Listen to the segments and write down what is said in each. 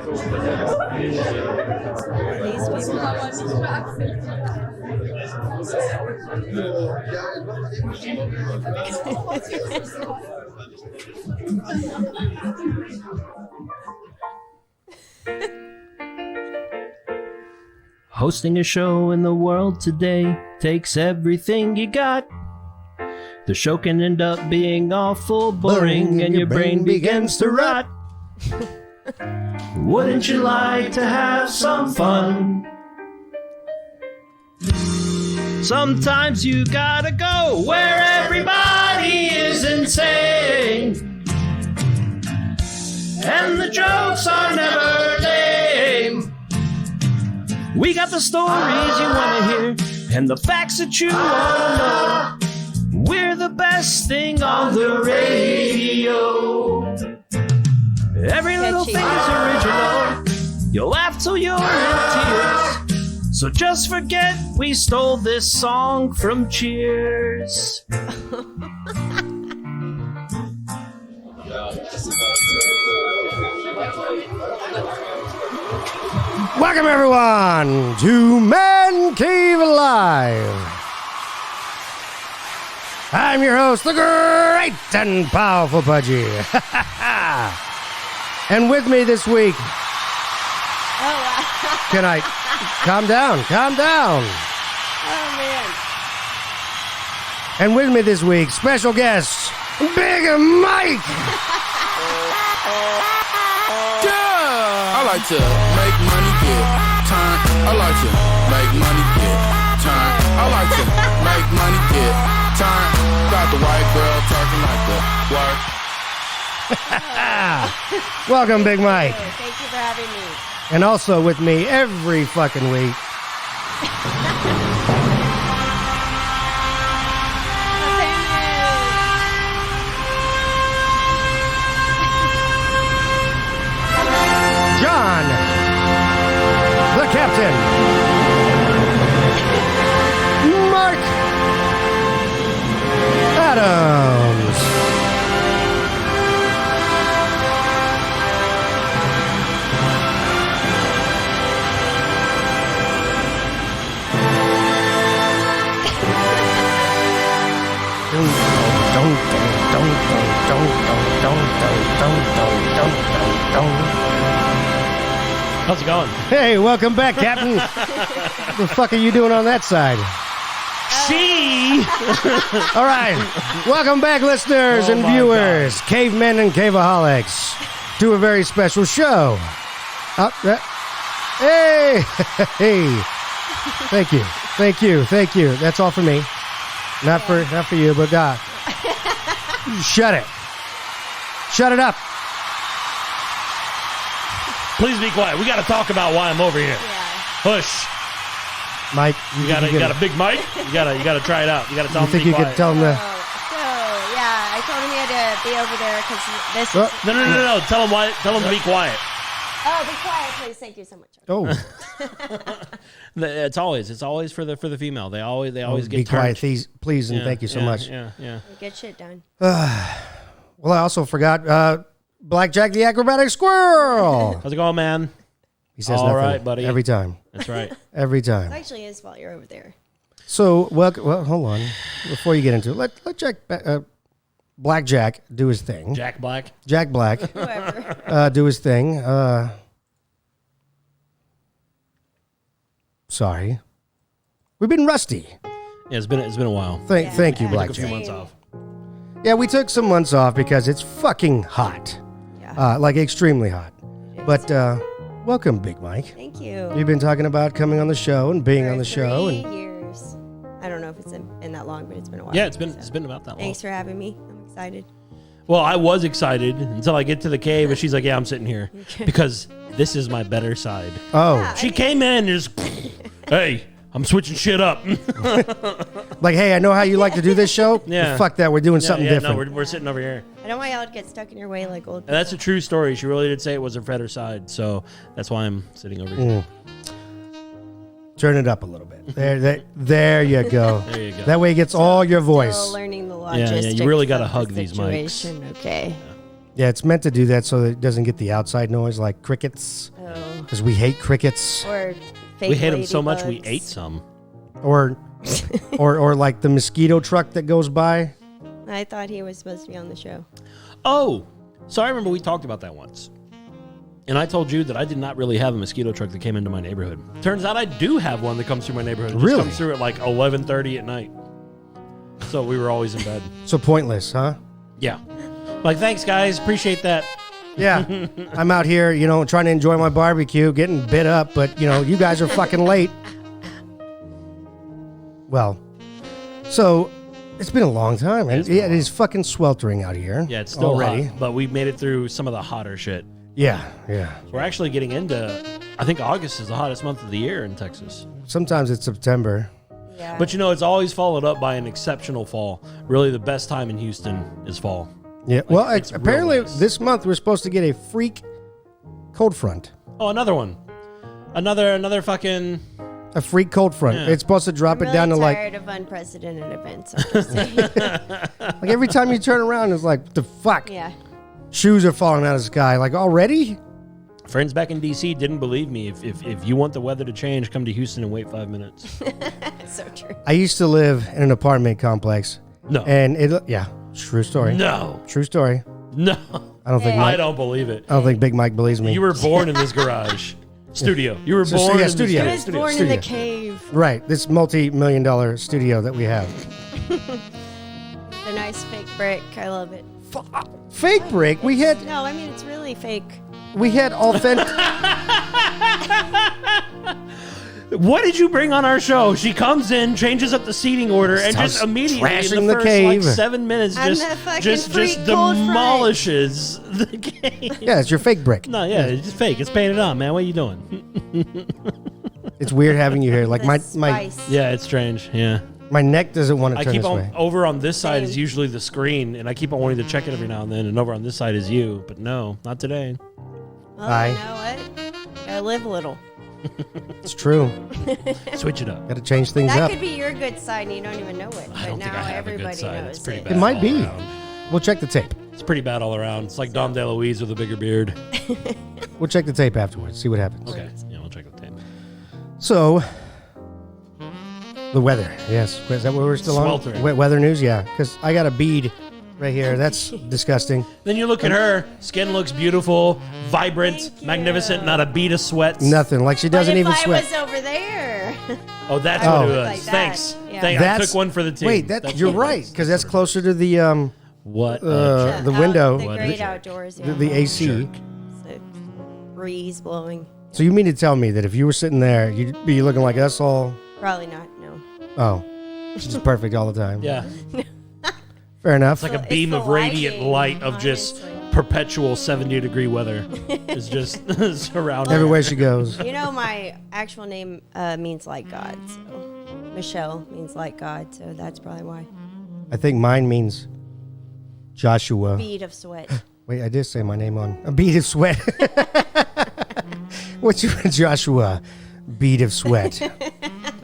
These Hosting a show in the world today takes everything you got. The show can end up being awful boring and your brain begins to rot. Wouldn't you like to have some fun? Sometimes you gotta go where everybody is insane, and the jokes are never lame. We got the stories you wanna hear and the facts that you wanna know. We're the best thing on the radio. Every little thing is original. You'll laugh till you're in tears. So just forget we stole this song from Cheers. Welcome everyone to Man Cave Live. I'm your host, the great and powerful Pudgy. And with me this week, can I calm down? Oh man! And with me this week, special guest, Big Mike. I like to make money, get time. I like to make money, get time. I like to make money, get time. Got the white girl talking like the work. Welcome, Big Mike. Thank you for having me. And also with me every fucking week, John, the Captain, Mark Adams. How's it going? Hey, welcome back, Captain. The fuck are you doing on that side? See? All right. Welcome back, listeners and viewers, cavemen and caveaholics, to a very special show. Hey! Hey! Thank you. That's all for me. Not for you, but God. Shut it up. Please be quiet. We got to talk about why I'm over here. Yeah. Hush. Mike, You got a big mic? You gotta try it out. You gotta tell him to think be you quiet. could tell him to... Yeah, I told him he had to be over there because this Oh. is... No. Tell him why. Tell him to be quiet. Oh, be quiet, please. Thank you so much. Oh, It's always for the female. They always be get quiet, turned. please, and thank you so much. Yeah. Get shit done. Well, I also forgot Blackjack the acrobatic squirrel. How's it going, man? He says All nothing right, buddy. every time. That's right. Every It's time. actually his fault you're over there. So, well, hold on. Before you get into it, let Blackjack do his thing. Jack Black. Jack Black Whoever. do his thing. Sorry. We've been rusty. Yeah, it's been a while. Thank you, Took a few Blackjack. months off. Yeah, we took some months off because it's fucking hot. Yeah. Like extremely hot. But welcome, Big Mike. Thank you. You've been talking about coming on the show and being For on the show. 3 And years. I don't know if it's in that long, but it's been a while. Yeah, it's been about that long. Thanks for having me. I'm excited. Well, I was excited until I get to the cave, and she's like, "Yeah, I'm sitting here because this is my better side." oh, She came in and just, "Hey, I'm switching shit up." like, hey, I know how you like to do this show. Yeah. Well, fuck that. We're doing something different. No, we're sitting over here. I don't want y'all to get stuck in your way like old And that's a true story. She really did say it was her better side, so that's why I'm sitting over here. Turn it up a little bit. There you go. There you go. That way it gets all your Still voice. learning the yeah, logistics. you really gotta of hug the these mics. situation. Okay. Yeah, it's meant to do that so that it doesn't get the outside noise like crickets. Oh. Because we hate crickets. Or fake We hate them so much we ladybugs. ate some. Or like the mosquito truck that goes by. I thought he was supposed to be on the show. Oh, so I remember we talked about that once. And I told you that I did not really have a mosquito truck that came into my neighborhood. Turns out I do have one that comes through my neighborhood. It just Really? comes through at like 11:30 at night. So we were always in bed. So pointless, huh? Yeah. Like, thanks, guys. Appreciate that. Yeah. I'm out here, trying to enjoy my barbecue, getting bit up, but, you guys are fucking late. Well, so it's been a long time. And it is fucking sweltering out here. Yeah, it's still already. hot, but we've made it through some of the hotter shit. Yeah. We're actually getting into, I think August is the hottest month of the year in Texas. Sometimes it's September. Yeah. But it's always followed up by an exceptional fall. Really, the best time in Houston is fall. Yeah. Well, it's real apparently nice. this month we're supposed to get a freak cold front. Oh, another one. Another fucking... A freak cold front. Yeah. It's supposed to drop I'm it really down to tired of unprecedented events. I'm just saying. like every time you turn around, it's like, the fuck? Yeah. Shoes are falling out of the sky. Like, already? Friends back in D.C. didn't believe me. If you want the weather to change, come to Houston and wait 5 minutes. So true. I used to live in an apartment complex. No. And true story. No. True story. No. I don't think I Mike, don't believe it. I don't think Big Mike believes me. You were born in this garage. Studio. You were born in studio. He this was born in the Studio. cave. Right. This multi-million-dollar studio that we have. A nice fake brick. I love it. Fake brick. We had No, I mean it's really fake. authentic. What did you bring on our show? She comes in, changes up the seating order, and Starts just immediately trashing in the the first cave. 7 minutes I'm just the fucking just freak cold front. demolishes the cave. Yeah, it's your fake brick. No, yeah, it's just fake. It's painted on, man. What are you doing? It's weird having you here. Like The my spice. Yeah, it's strange. Yeah. my neck doesn't want to I turn keep this on way. over on this side is Same. usually the screen, and I keep on wanting to check it every now and then. And over on this side is you, but no, not today. Well, Aye. you know what? Gotta live a little. It's true. Switch it up. Got to change things That up. could be your good side and you don't even know it. I But don't now think I have a everybody good side. knows It's pretty it. bad. It might all be. around. We'll check the tape. It's pretty bad all around. It's like Dom DeLuise with a bigger beard. We'll check the tape afterwards. See what happens. Okay, yeah, we'll check the tape. So, the weather. Yes. Is that what we're still Sweltering. on? Weather news? Yeah. Because I got a bead right here. That's disgusting. Then you look at her. Skin looks beautiful, vibrant, Thank you. magnificent. Not a bead of sweat. Nothing. Like she But doesn't if even I sweat. was over there, Oh, that's Oh. what it was. Like that. Thanks. Yeah. Thank, I That's- took one for the team. Wait, That's you're what it right. was. Because that's closer to the What? the out window, the What great is it? outdoors, yeah. the AC. Jerk. So, breeze blowing. So you mean to tell me that if you were sitting there, you'd be looking like us all? Probably not. No. Oh, it's just perfect all the time. Yeah, Fair enough. it's like a It's beam the of radiant lighting, light of just honestly. perpetual 70-degree weather. It's just surrounding. Everywhere she goes. You know, my actual name means like God. So Michelle means like God. So that's probably why. I think mine means Joshua. Bead of sweat. Wait, I did say my name on a bead of sweat. What's your Joshua? Bead of sweat.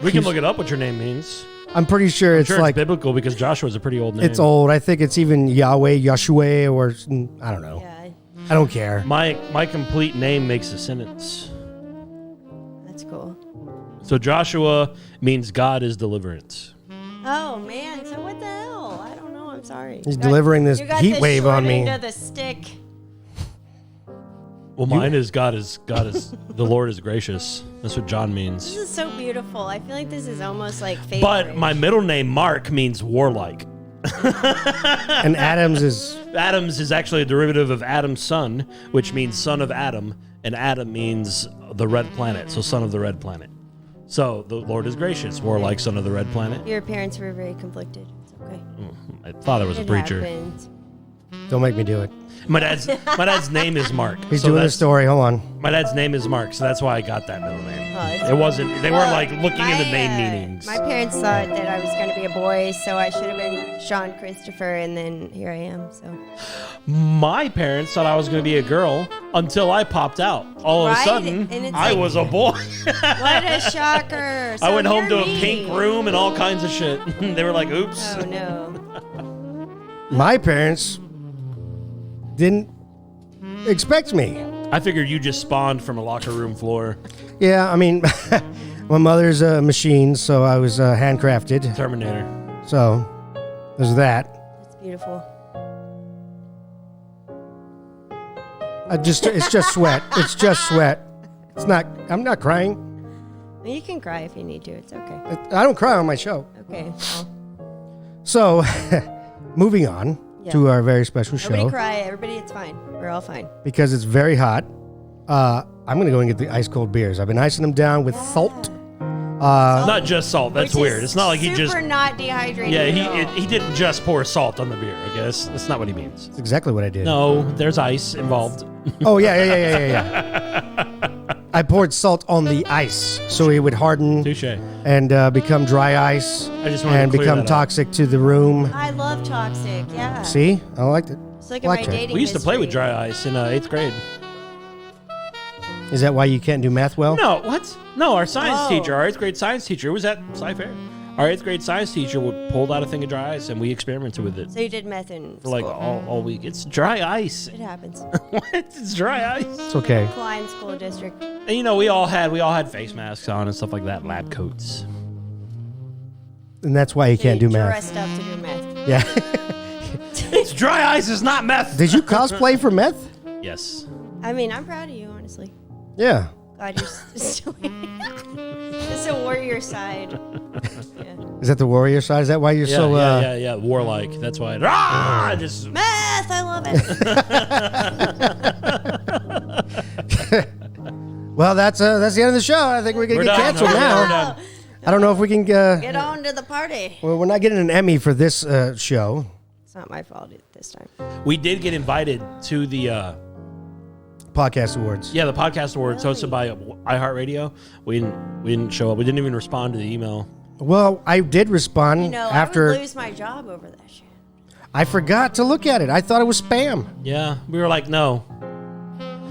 We can look it up what your name means. I'm pretty sure it's Sure, like it's biblical because Joshua's a pretty old name. it's old. I think it's even Yahweh, Yahshua, or I don't know. Yeah, I don't care. My complete name makes a sentence. that's cool. So Joshua means God is deliverance. Oh man, so what the hell? I don't know. I'm sorry. He's You got- delivering this you got heat the wave short on me. end of the stick. Well, mine is God is the Lord is gracious. That's what John means. This is so beautiful. I feel like this is almost like favorite. But my middle name Mark means warlike. And Adams is Adams is actually a derivative of Adam's son, which means son of Adam, and Adam means the red planet, so son of the red planet. So the Lord is gracious, warlike, son of the red planet. Your parents were very conflicted. It's okay. My father was a It preacher. happens. don't make me do it. My dad's name is Mark. He's so doing the that's- story. Hold on. My dad's name is Mark, so that's why I got that middle name. Oh, it's- It wasn't. They weren't like looking into My, name meanings. My parents thought that I was going to be a boy, so I should have been Sean Christopher, and then here I am. So My parents thought I was going to be a girl until I popped out. All of a Right? sudden, And it's I like- was a boy. what a shocker! So I went home to you're a me. pink room and all kinds of shit. They were like, "Oops." Oh no! My parents didn't expect me. I figured you just spawned from a locker room floor. Yeah, I mean, my mother's a machine, so I was handcrafted. Terminator. So there's that. It's beautiful. It's just sweat. It's just sweat. It's not. I'm not crying. You can cry if you need to. It's okay. I don't cry on my show. Okay. Well, So, moving on to our very special show. nobody cry. Everybody, it's fine. We're all fine. Because it's very hot. I'm going to go and get the ice cold beers. I've been icing them down with salt. Not just salt. That's Which weird. is It's not like he just. super not dehydrated. Yeah, at all. he didn't just pour salt on the beer. I guess that's not what he means. That's exactly what I did. No, there's ice involved. Oh, yeah. I poured salt on the ice so it would harden Touche. and become dry ice I just wanted and to clear become that up. toxic to the room. I love toxic. Yeah. See? I liked it. Just look at Like my that. dating We used to play with history. dry ice in 8th grade. Is that why you can't do math well? No, what? No, our science Oh. teacher, our 8th grade science teacher, was at Sci-Fair. Our 8th grade science teacher pulled out a thing of dry ice and we experimented with it So you did meth in for like school. all week. It's dry ice. It happens. What? It's dry ice. It's okay. Klein School District. And you know, we all had face masks on and stuff like that, lab coats. And that's why you can't do math. Dressed up to do meth. Yeah. It's dry ice. It's not meth. Did you cosplay for meth? Yes. I mean, I'm proud of you, honestly. Yeah. God, you're still just a warrior side. Yeah. Is that the warrior side? Is that why you're Yeah, so... yeah. Warlike. That's why. I just. Meth, I love it. Well, that's the end of the show. I think we're going to We're get done. canceled We're now. done. I don't know if we can... Get on to the party. well, we're not getting an Emmy for this show. It's not my fault this time. We did get invited to the Podcast Awards. the podcast awards hosted by iHeartRadio. We didn't show up. We didn't even respond to the email. Well, I did respond You know, I after... would lose my job over that shit. I forgot to look at it. I thought it was spam. Yeah, we were like, no.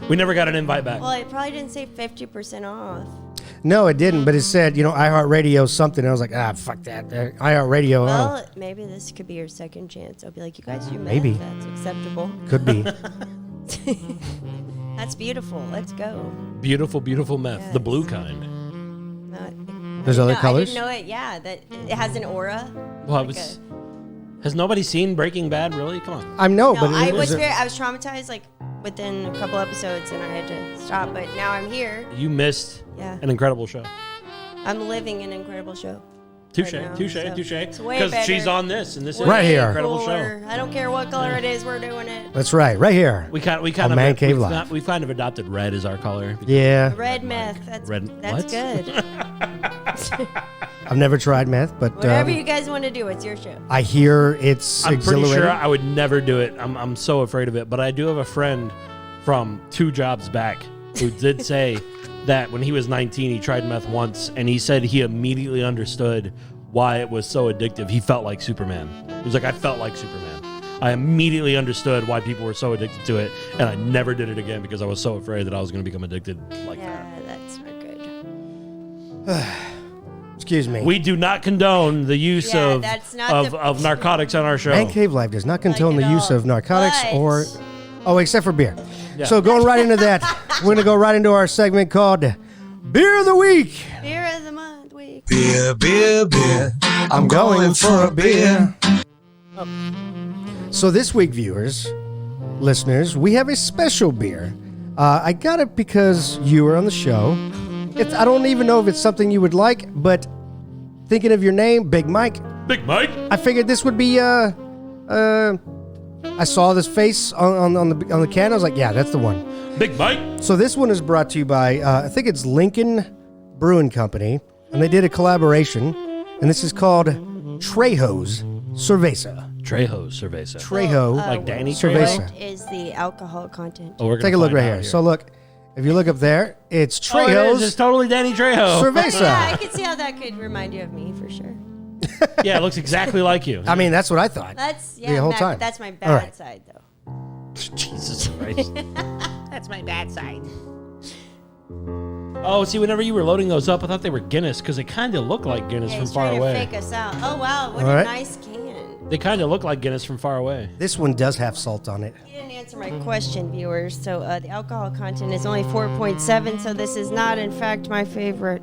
We never got an invite back. Well, it probably didn't say 50% off. No, it didn't, but it said, iHeartRadio something. I was like, fuck that. iHeartRadio, Well, maybe this could be your second chance. I'll be like, you guys do meth. Maybe. That's acceptable. could be. That's beautiful. Let's go. Beautiful, beautiful meth. Yes. The blue kind. There's other No, colors? I didn't know it. Yeah, that it has an aura. Well, Like has nobody seen Breaking Bad, really? Come on. I know, No, but I it was was I was traumatized like within a couple episodes, and I had to stop. But now I'm here. You missed Yeah, an incredible show. I'm living an incredible show. Touche, Right now, touche, so touche. it's way Because better. she's on this, and this is Right an here. incredible show. Cooler. I don't care what color it is. We're doing it. That's right, right here. We kind On of Man Cave Live. we've kind of adopted red as our color. Yeah, Red meth. That's Red- That's what? good. I've never tried meth, but Whatever you guys want to do, it's your show. I hear it's I'm pretty exhilarating. sure I would never do it. I'm so afraid of it. But I do have a friend from 2 jobs back who did say that when he was 19, he tried meth once, and he said he immediately understood why it was so addictive. He felt like Superman. He was like, I felt like Superman. I immediately understood why people were so addicted to it, and I never did it again because I was so afraid that I was going to become addicted like that. Yeah, that's not good. Excuse me. We do not condone the use Yeah, of that's not the- of narcotics on our show. Man Cave Live does not condone Like the at use all. of narcotics But- or... Oh, except for beer. Yeah. So going right into that, we're going to go right into our segment called Beer of the Week. Beer of the month week. Beer, beer, beer. I'm going for a beer. So this week, viewers, listeners, we have a special beer. I got it because you were on the show. I don't even know if it's something you would like, but thinking of your name, Big Mike, Big Mike. I figured this would be. I saw this face on the can. I was like, yeah, that's the one. Big Mike. So this one is brought to you by I think it's Lincoln Brewing Company, and they did a collaboration, and this is called Trejo's Cerveza. Trejo Cerveza. Trejo, Like Danny Cerveza. What is the alcohol content? Oh, we're gonna take a look find right out here. So look, if you look up there, it's Oh, it is. Trejo's It's totally Danny Trejo. Cerveza. Yeah, I could see how that could remind you of me for sure. Yeah, it looks exactly like you. I mean, that's what I thought. That's The whole time. That's my All bad right. side though. Jesus Christ. That's my bad side. Oh, see, whenever you were loading those up, I thought they were Guinness because they kind of look like Guinness Yeah, from he's far trying away. to fake us out. Oh wow, what All a right. nice can. They kind of look like Guinness from far away. This one does have salt on it. You didn't answer my question, viewers. So the alcohol content is only 4.7, so this is not, in fact, my favorite.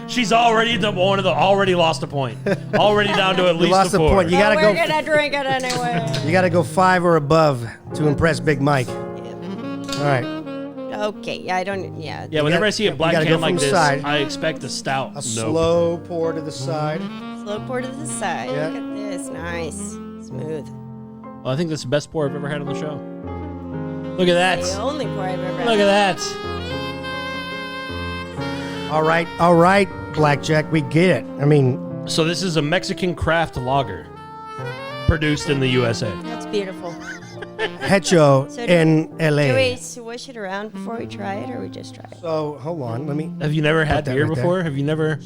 She's already already lost a point. Already down to at least lost a a 4. point. You gotta we're go. gonna drink it anyway. You got to go 5 or above to impress Big Mike. All right. Okay, yeah, I don't. Yeah. Yeah, whenever I see a you black gotta can go like from this, side. I expect a stout. A Nope. slow pour to the side. Slow pour to the side. Yeah. Look at this. Nice. Smooth. Well, I think this is the best pour I've ever had on the show. Look at that. The only pour I've ever had. Look at that. All right, Blackjack, we get it. I mean, So this is a Mexican craft lager produced in the USA. That's beautiful. Hecho So in Do LA. we swish it around before we try it, or we just try it? So hold on, let me. Have you never had that beer right there. before? Have you never?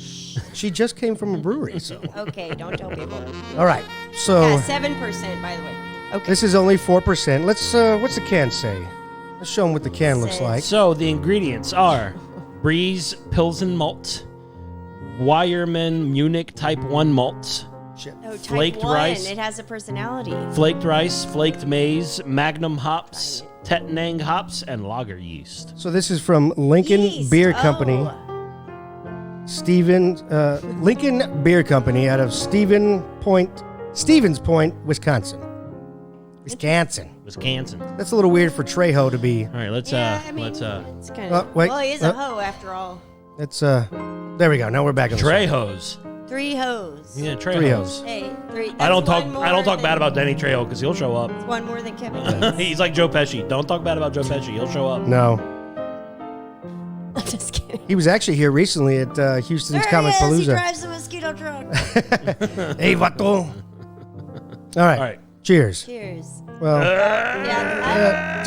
She just came from a brewery, so. Okay, don't tell people. All right, so Yeah, 7%, by the way. Okay. this is only 4%. Let's. What's the can say? Let's show them what the can looks Say. like. So the ingredients are Breeze Pilsen malt, Weyermann Munich Type 1 malt, Shit. Oh, type flaked 1. rice. It has a personality. flaked rice, flaked maize, Magnum hops, Tettnang hops, and lager yeast. So this is from Lincoln Yeast. Beer Company. Oh. Lincoln Beer Company out of Stevens Point, Wisconsin. Wisconsin. Wisconsin. That's a little weird for Trejo to be. All right, let's Yeah, I mean, let's it's kind of. wait, well, he is a hoe after all. It's there we go. Now we're back on the show. Trejos. 3 hoes. Yeah, Three Trejos. hoes. Hey, 3. I don't that's talk. one I don't more talk bad than- about Danny Trejo because he'll show up. One more than Kevin Gates. He's like Joe Pesci. Don't talk bad about Joe Pesci. He'll show up. No, I'm just kidding. he was actually here recently at Houston's There Comic he is. He Palooza. drives the mosquito truck. Hey, vato. All right. All right. Cheers. Cheers. Well, Yeah.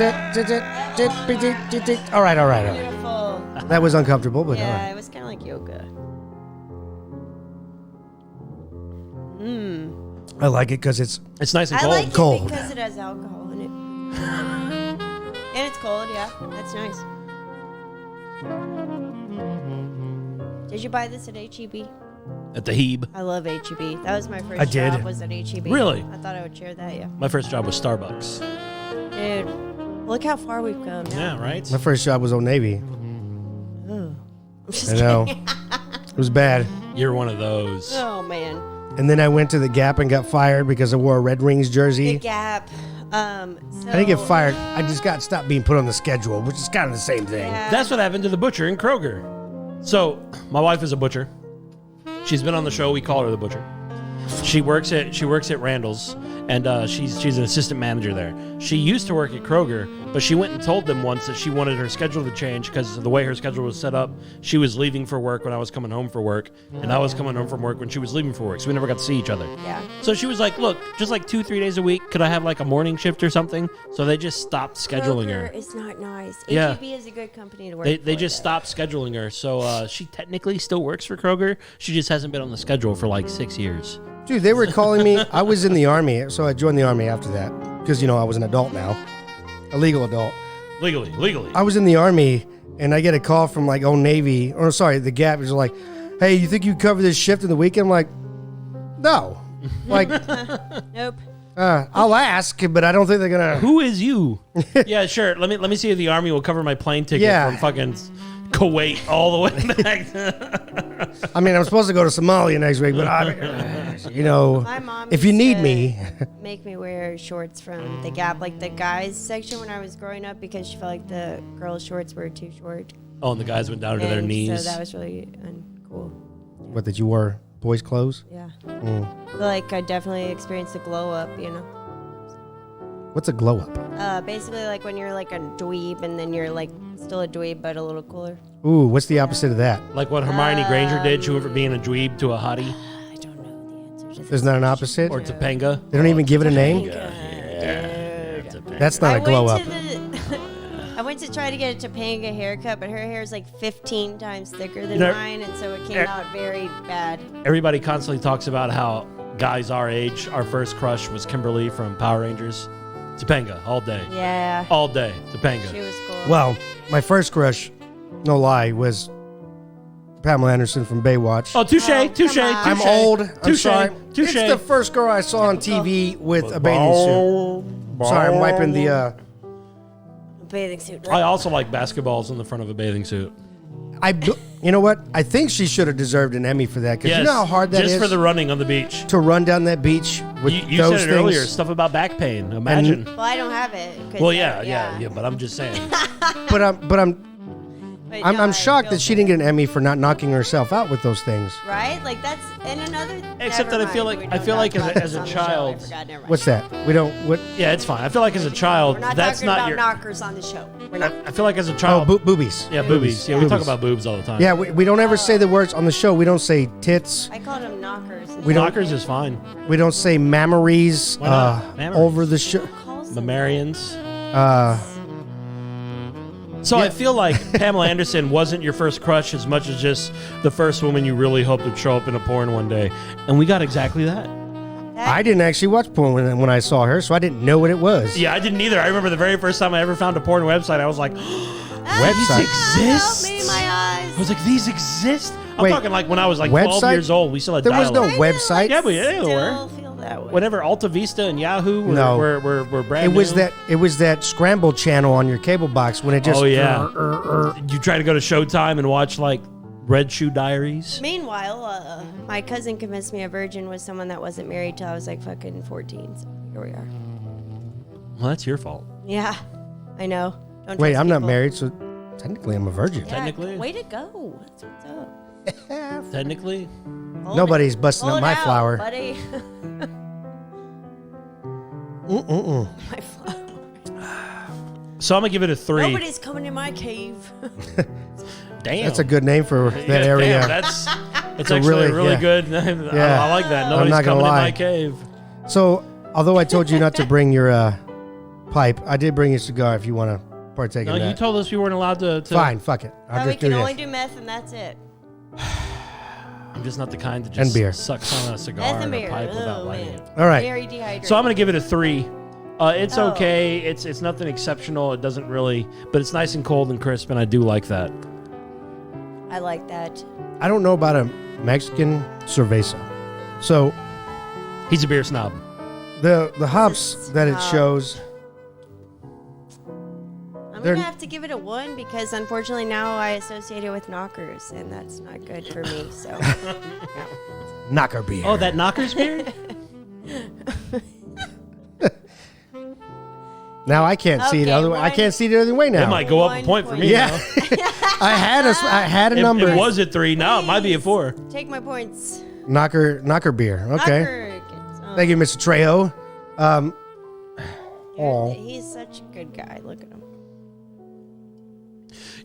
all right. Beautiful. That was uncomfortable, but all Yeah, right. it was kind of like yoga. I like it because it's It's nice and I cold. like Cold. it because it has alcohol in it. And it's cold, yeah. That's nice. Did you buy this at HEB? At the Hebe. I love HEB. That was my first I did. job was at HEB. Really? I thought I would share that, yeah. My first job was Starbucks. Dude, look how far we've come now. Yeah, right. my first job was Old Navy. I'm just I know. kidding. It was bad. You're one of those. Oh, man. And then I went to the Gap and got fired because I wore a Red Wings jersey. The Gap. So, I didn't get fired. I just got stopped being put on the schedule, which is kind of the same thing. Yeah. That's what happened to the butcher in Kroger. So, my wife is a butcher. She's been on the show. We call her the butcher. She works at Randall's, and she's an assistant manager there. She used to work at Kroger, but she went and told them once that she wanted her schedule to change because of the way her schedule was set up. She was leaving for work when I was coming home for work, and I was coming home from work when she was leaving for work, so we never got to see each other. Yeah. So she was like, look, just like 2-3 days a week, could I have like a morning shift or something? So they just stopped scheduling her. Kroger is not nice. Yeah. HEB is a good company to work They for, just though. stopped scheduling her. So she technically still works for Kroger. She just hasn't been on the schedule for like 6 years. Dude, they were calling me. I was in the Army, so I joined the Army after that because, I was an adult now, a legal adult. Legally. I was in the Army, and I get a call from like Old Navy, or sorry, the Gap is like, hey, you think you can cover this shift in the weekend? I'm like, no. Like, Nope. I'll ask, but I don't think they're going to. Who is you? Yeah, sure. Let me see if the Army will cover my plane ticket Yeah. from fucking Kuwait all the way back. I mean, I'm supposed to go to Somalia next week, but My mom if you used need to me. make me wear shorts from the Gap, like the guys section when I was growing up, because she felt like the girls' shorts were too short. Oh, and the guys went down to their And knees. So that was really uncool. What, that you wore boys' clothes? Yeah. Like, I definitely experienced the glow up, What's a glow up? Basically, like when you're like a dweeb and then you're like still a dweeb but a little cooler. Ooh, what's the opposite of that? Like what Hermione Granger did. She went from being a dweeb to a hottie. I don't know the answer to this. There's not an opposite? Or Topanga. They don't even give it a name? That's not a glow up. I went to try to get a Topanga haircut, but her hair is like 15 times thicker than You know- mine, and so it came out very bad. Everybody constantly talks about how guys our age, our first crush was Kimberly from Power Rangers. Topanga, all day. Yeah. All day, She Topanga. was cool. Well, my first crush, no lie, was Pamela Anderson from Baywatch. Oh, touche, touche. come on. I'm old. I'm Touche. sorry. Touche. It's the first girl I saw on TV with a bathing suit. Sorry, I'm wiping the. Bathing suit. I also like basketballs in the front of a bathing suit. You know what? I think she should have deserved an Emmy for that because you know how hard that is just for the running on the beach. to run down that beach with You those said it things. earlier, stuff about back pain. Imagine. Well, I don't have it. 'cause Well, I- yeah. But I'm just saying. But I'm But no, I I'm shocked feel that she didn't get an Emmy for not knocking herself out with those things. Right? Like that's and another. Except never that I feel mind, like- we I don't feel like talk as a- about as a this on the show. I child- forgot, never mind. What's that? We don't. What? Yeah, it's fine. I feel like as a child, We're not that's talking not about your. knockers on the show. We're not. I feel like as a Oh, child. boobies. Yeah, boobies. Yeah, we talk Boobies. about boobs all the time. Yeah, we don't ever say the words on the show. We don't say tits. I called them knockers. We don't- Knockers is fine. We don't say mammaries, Why not? Mammaries. over the show. Mammarians. Uh, So I feel like Pamela Anderson wasn't your first crush as much as just the first woman you really hoped would show up in a porn one day. And we got exactly that. I didn't actually watch porn when I saw her, so I didn't know what it was. Yeah, I didn't either. I remember the very first time I ever found a porn website, I was like, Website. exist? Help me, my eyes. I was like, these exist? I'm Wait, talking like when I was like 12 website? years old. We still had There was no dial-up. website. Yeah, but yeah, there Still were. feel that way. Whenever Alta Vista and Yahoo were, No. were brand It was new. that. It was that scramble channel on your cable box when it just. Oh, yeah. You try to go to Showtime and watch like Red Shoe Diaries. Meanwhile, my cousin convinced me a virgin was someone that wasn't married till I was like fucking 14. So here we are. Well, that's your fault. Yeah, I know. Don't Wait, trust I'm not people. married, so technically I'm a virgin. Yeah, Technically? way to go. That's what's up. Technically. Hold Nobody's it. busting Pull up it my out, flower. buddy. Mm-mm-mm. My flower. So I'm going to give it a 3. Nobody's coming in my cave. Damn. That's a good name for Yeah, that area. damn, it's a actually really- really yeah. good. Yeah. I like that. Nobody's not gonna coming in lie. my cave. So, although I told you not to bring your pipe, I did bring your cigar if you want to partake No, in you that. told us we weren't allowed to. Fine, fuck it. I'll No, we just do can only this. do meth and that's it. I'm just not the kind that And just beer. sucks on a cigar Meth and and a beer. pipe without Oh, lighting man. it. All right. Very dehydrated. So I'm going to give it a 3. It's Oh. okay. It's nothing exceptional. It doesn't really, but it's nice and cold and crisp, and I do like that. I like that. I don't know about a Mexican cerveza. So, He's a beer snob. the hops that it Stop. shows, I'm They're- gonna have to give it a 1 because unfortunately now I associate it with knockers and that's not good for me. So knocker beer. Oh, that Knockers beer? Now I can't see it Okay, other way. I one- can't see it the other way now. It might go up a point for me. Yeah. now. I had a It, number. it was at 3. Now it might be a 4. take my points. knocker beer. Okay. Knocker gets, Thank you, Mr. Trejo. Aw. He's such a good guy. Look at him.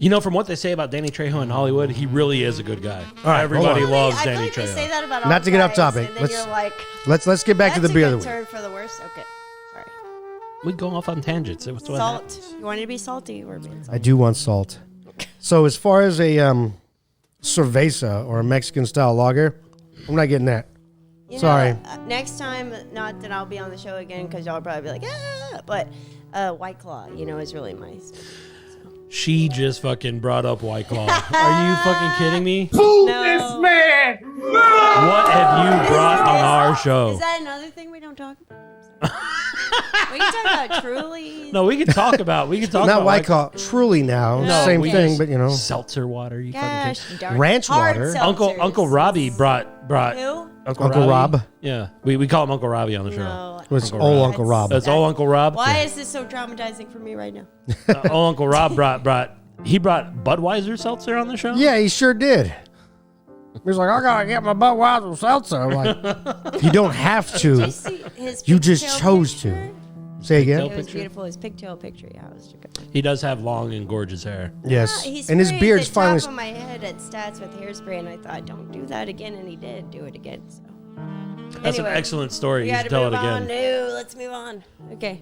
You know, from what they say about Danny Trejo in Hollywood, he really is a good guy. All right, Everybody hold on. loves I feel Danny like they say Trejo. that about all Not to get off guys, topic. And then Let's- you're like, Let's get back to the that's beer a of good the week. turn for the worst. Okay, sorry. We go off on tangents. It was what Salt. happens. You wanted to be salty or being salty? I do want salt. So as far as a cerveza or a Mexican style lager, I'm not getting that. You Sorry. know, next time, not that I'll be on the show again because y'all will probably be like, ah, but White Claw, is really my. She just fucking brought up White Claw. Are you fucking kidding me? No. What have you brought on our show? Is that another thing we don't talk about? We can talk about Truly. No, we can talk about. We can talk Not about White Claw. Truly now. No, Same we thing, just- but seltzer water. You fucking Gosh, kid. darn. Ranch Hard water. seltzers. Uncle Robbie brought Who? Uncle Rob. Yeah, we call him Uncle Robbie on the show. No. It's Uncle old Rob. Uncle Rob. That's all Uncle Rob. Why is this so traumatizing for me right now? Old Uncle Rob brought Budweiser seltzer on the show. Yeah, he sure did. He's like, I gotta get my Budweiser seltzer. I'm like, you don't have Did you to. see his You just pigtail chose picture? to. Say again. It was Picture? beautiful. His pigtail picture. Yeah, it was good. He does have long and gorgeous hair. Yes. He And his sprayed beard's the finally. top of my head at Stats with hairspray, and I thought, don't do that again, and he did do it again. So That's Anyway, an excellent story. we You got should to tell move it on. again. No, let's move on. Okay.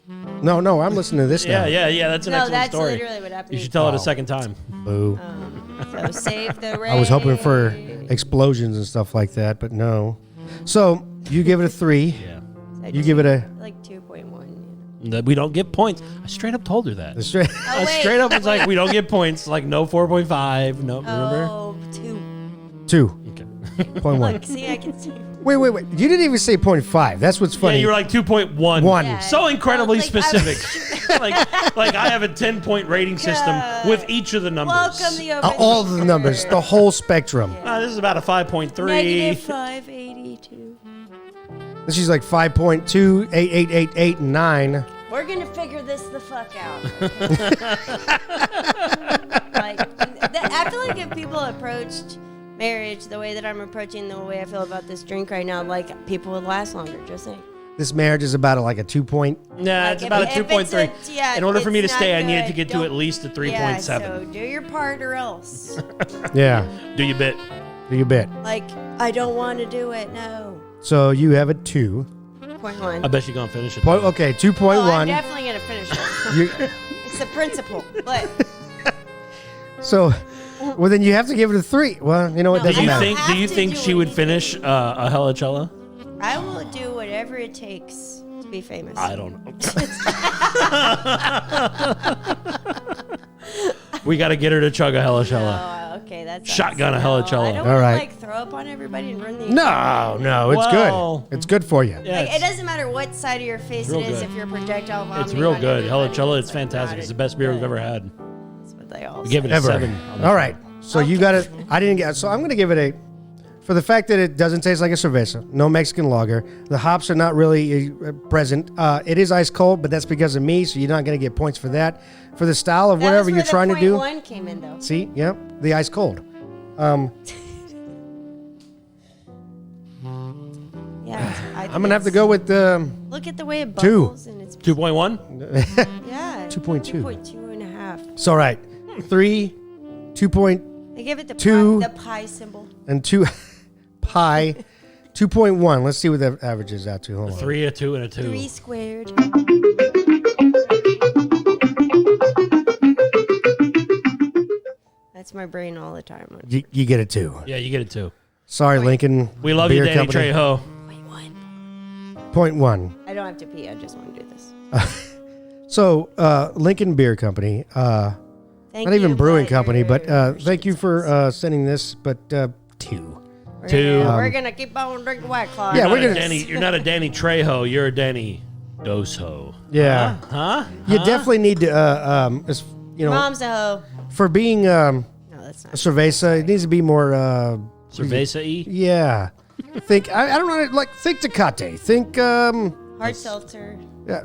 No, I'm listening to this now. Yeah. That's an No, excellent that's story. literally what happened. You should tell it Wow. a second time. Boo. So save the rain. I was hoping for explosions and stuff like that, but no. So you give it a 3. Yeah. You give it a. like 2.1. That we don't get points. I straight up told her that. a straight. Oh, I wait. straight up was like, we don't get points. Like no 4.5. No, remember? Oh, 2. Okay. 0.1. Look, see, I can see. Wait. You didn't even say 0.5. That's what's Yeah, funny. you were like 2.1. 1. Yeah. So incredibly Well, like, I was- specific. like I have a 10-point rating system with each of the numbers. Welcome the open. All the numbers, the whole spectrum. This is about a 5.3. Negative 582. And she's like 5.2, 8, 8, 8, 8, and 9. We're gonna figure this the fuck out. I feel like if people approached marriage the way that I'm approaching the way I feel about this drink right now, like people would last longer. Just saying. This marriage is about like a 2 point. Nah, Like, it's if- about a if it's 2.3. yeah, In order for me to it's stay, not I needed to good. get to Don't- at least a 3.7. Yeah, so do your part or else. Yeah, Do you bit? do you bet? Like, I don't want to do it. No. So you have a 2. 0.1. I bet you're going to finish it. Okay, 2.1. Well, I'm definitely gonna finish it. You- It's the principle, but so, well, then you have to give it a 3. Well, you know what? No, Doesn't I matter. don't have Do you to think do she would anything. finish a Helicella? I will do whatever it takes to be famous. I don't know. We got to get her to chug a Helicella. Oh, okay, that's Shotgun a Helicella. I don't All want right. to like throw up on everybody and ruin the. No, it's Well- good. It's good for you. Yeah, Like, it doesn't matter what side of your face real it is good. if you're projectile vomiting. it's real on good. everybody, Helicella, it's like, fantastic. not It's the best beer we've ever had. That's what they all We give it say. a Ever. 7. All right. So you got it. I didn't get. So I'm going to give it a. For the fact that it doesn't taste like a cerveza, no Mexican lager, the hops are not really present. It is ice cold, but that's because of me, so you're not going to get points for that. For the style of That whatever was you're where the trying to do, 0.1 came in though. see, yep, the ice cold. Yeah, I'm gonna have to go with Look at the way it 2. bubbles and it's 2.1? yeah 2.2. 2.2 and a half. It's all right. 3, 2 point, I give it the 2. the pi symbol. and 2 pi, 2.1. Let's see what that averages out to. Hold on. 3, a 2, and a 2. 3 squared. That's my brain all the time. You get a 2. Yeah, you get it 2. Sorry, Lincoln. We love you, Beer Danny Company. Trejo. 0.1. I don't have to pee. I just want to do this. So, Lincoln Beer Company, Thank not even you, brewing but company, but your thank you for sending this, but 2. We're 2. gonna- we're gonna keep on drinking White Claw. Yeah, we're You're not a gonna- Danny, you're not a Danny Trejo. You're a Danny Doso. Yeah. Huh? You definitely need to, you know, Mom's a hoe. for being No, that's a not. cerveza, it needs to be more, Cerveza-y? yeah. Think, I don't know, like, think Tecate. Think, Hard seltzer. yeah.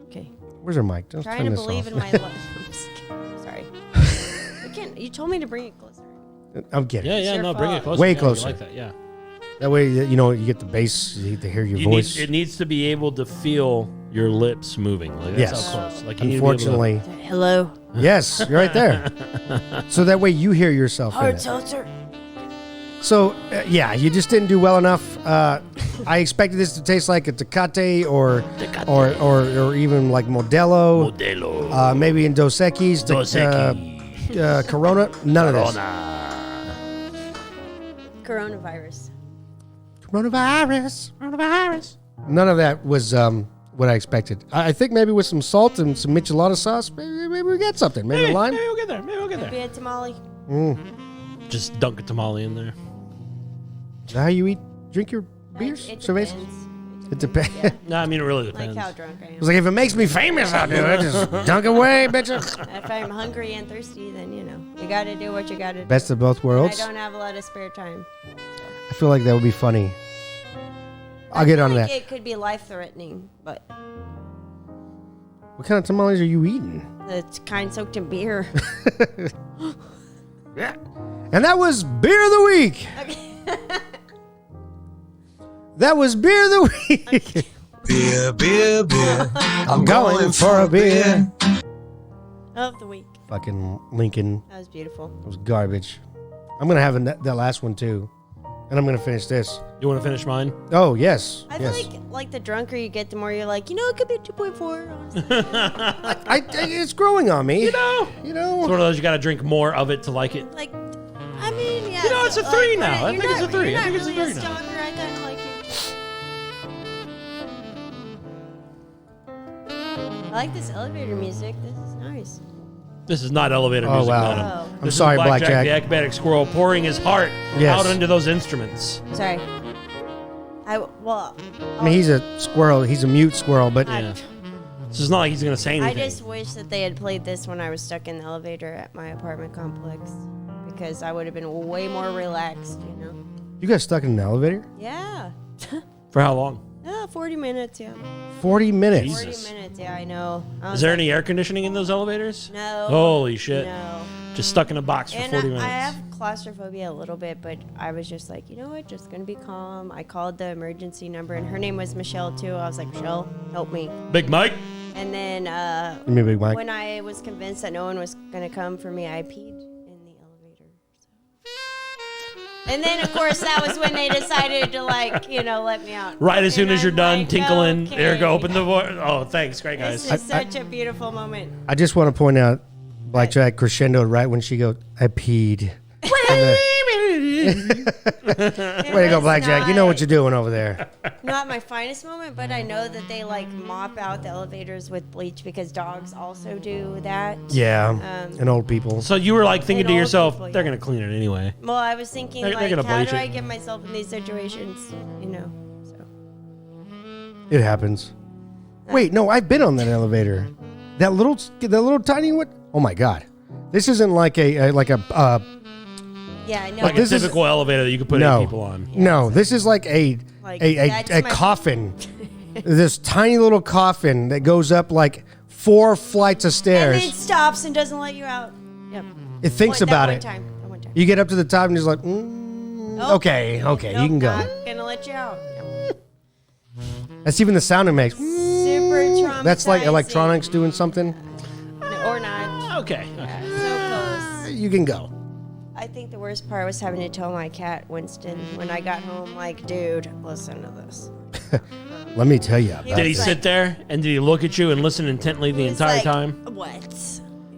Okay. Where's our mic? Don't Trying turn to this believe off. in my life. Sorry. You told me to bring it closer. I'm kidding. Yeah, yeah, your no, bring it fault. closer. Way Yeah, you closer. like that, yeah. That way, you know, you get the bass, you get to hear your voice. It needs to be able to feel your lips moving. Like, that's Yes. how close. Like, you need to be able to- Unfortunately. Hello. Yes, you're right there. So that way you hear yourself in Hard it. seltzer. So, yeah, you just didn't do well enough. I expected this to taste like a Tecate or even like Modelo. Modelo. Maybe in Dos Equis, Dos Equis. Corona. None of this. Coronavirus. Coronavirus. None of that was what I expected. I think maybe with some salt and some michelada sauce, maybe we get something. Maybe a lime. Maybe we'll get there. Maybe we'll get Be there. a tamale. Just dunk a tamale in there. Is that how you drink your beers? It Cervezas? depends. It depends. Yeah. No, I mean, it really Like depends. how drunk I am. It's like, if it makes me famous, I'll do it. Just dunk away, bitch. If I'm hungry and thirsty, then you got to do what you got to do. Best of both I worlds. don't have a lot of spare time. I feel like that would be funny. I'll get I on feel that. like it could be life-threatening, but What kind of tamales are you eating? it's kind soaked in beer. And that was Beer of the Week. That was Beer of the Week. Beer, beer, beer. I'm going for a beer. Of the week. Fucking Lincoln. That was beautiful. It was garbage. I'm going to have that last one too. And I'm going to finish this. You want to finish mine? Oh, yes. I yes. feel like the drunker you get, the more you're like, it could be 2.4. Honestly. It's growing on me. You It's one of those you got to drink more of it to like it. Like, I mean, yeah. You know, it's a 3 now. I you're think it's a not- 3. You're I not think it's a really 3 now. stalker. I kind of like you. I like this elevator music. This is nice. This is not elevator Oh, music. wow. Madam. Oh. I'm This is sorry, Blackjack. the acrobatic squirrel, pouring his heart Yes. out into those instruments. Sorry. I mean, he's a squirrel. He's a mute squirrel, but Yeah. So it's not like he's going to say I anything. just wish that they had played this when I was stuck in the elevator at my apartment complex, because I would have been way more relaxed, you know? you got stuck in an elevator? Yeah. For how long? 40 minutes, yeah. 40 minutes. Jesus. 40 minutes, yeah, I know. I Is was there like, any air conditioning in those elevators? No. Holy shit. No. Just stuck in a box for And 40 minutes. I have claustrophobia a little bit, but I was just like, you know what, just gonna be calm. I called the emergency number, and her name was Michelle too. I was like, Michelle, help me. Big Mike? And then You mean Big Mike? when I was convinced that no one was gonna come for me, I peed in the elevator. So. And then, of course, that was when they decided to, like, you know, let me out. Right as soon And as you're I'm done like, tinkling, okay. there go, open the door. Oh, thanks. Great, guys. This is such a beautiful moment. I just want to point out, Blackjack crescendoed right when she goes, I peed. Way to go, Blackjack. You know what you're doing over there. Not my finest moment, but I know that they like mop out the elevators with bleach because dogs also do that. Yeah, and old people. So you were like thinking And to old yourself, people, they're yeah. going to clean it anyway. Well, I was thinking, They're like, gonna how bleach do it. I get myself in these situations? You know, so. It happens. Wait, no, I've been on that elevator. That little tiny one. Oh my God, this isn't like a Yeah, I know. Like a this is- typical elevator that you could put no, 8 people on. no. This is like a That's my- coffin. This tiny little coffin that goes up like 4 flights of and stairs. then it stops and doesn't let you out. Yep. It thinks That about one it. Time. That one time. You get up to the top and it's like, Nope. okay, Nope, you can go. Not gonna let you out. Yep. That's even the sound it makes. Super traumatizing. That's like electronics doing something. Or not. Okay. So close. You can go. I think the worst part was having to tell my cat Winston when I got home, like, dude, listen to this. Let me tell you about Did he was sit like- there and did he look at you and listen intently the He was entire like, time? What?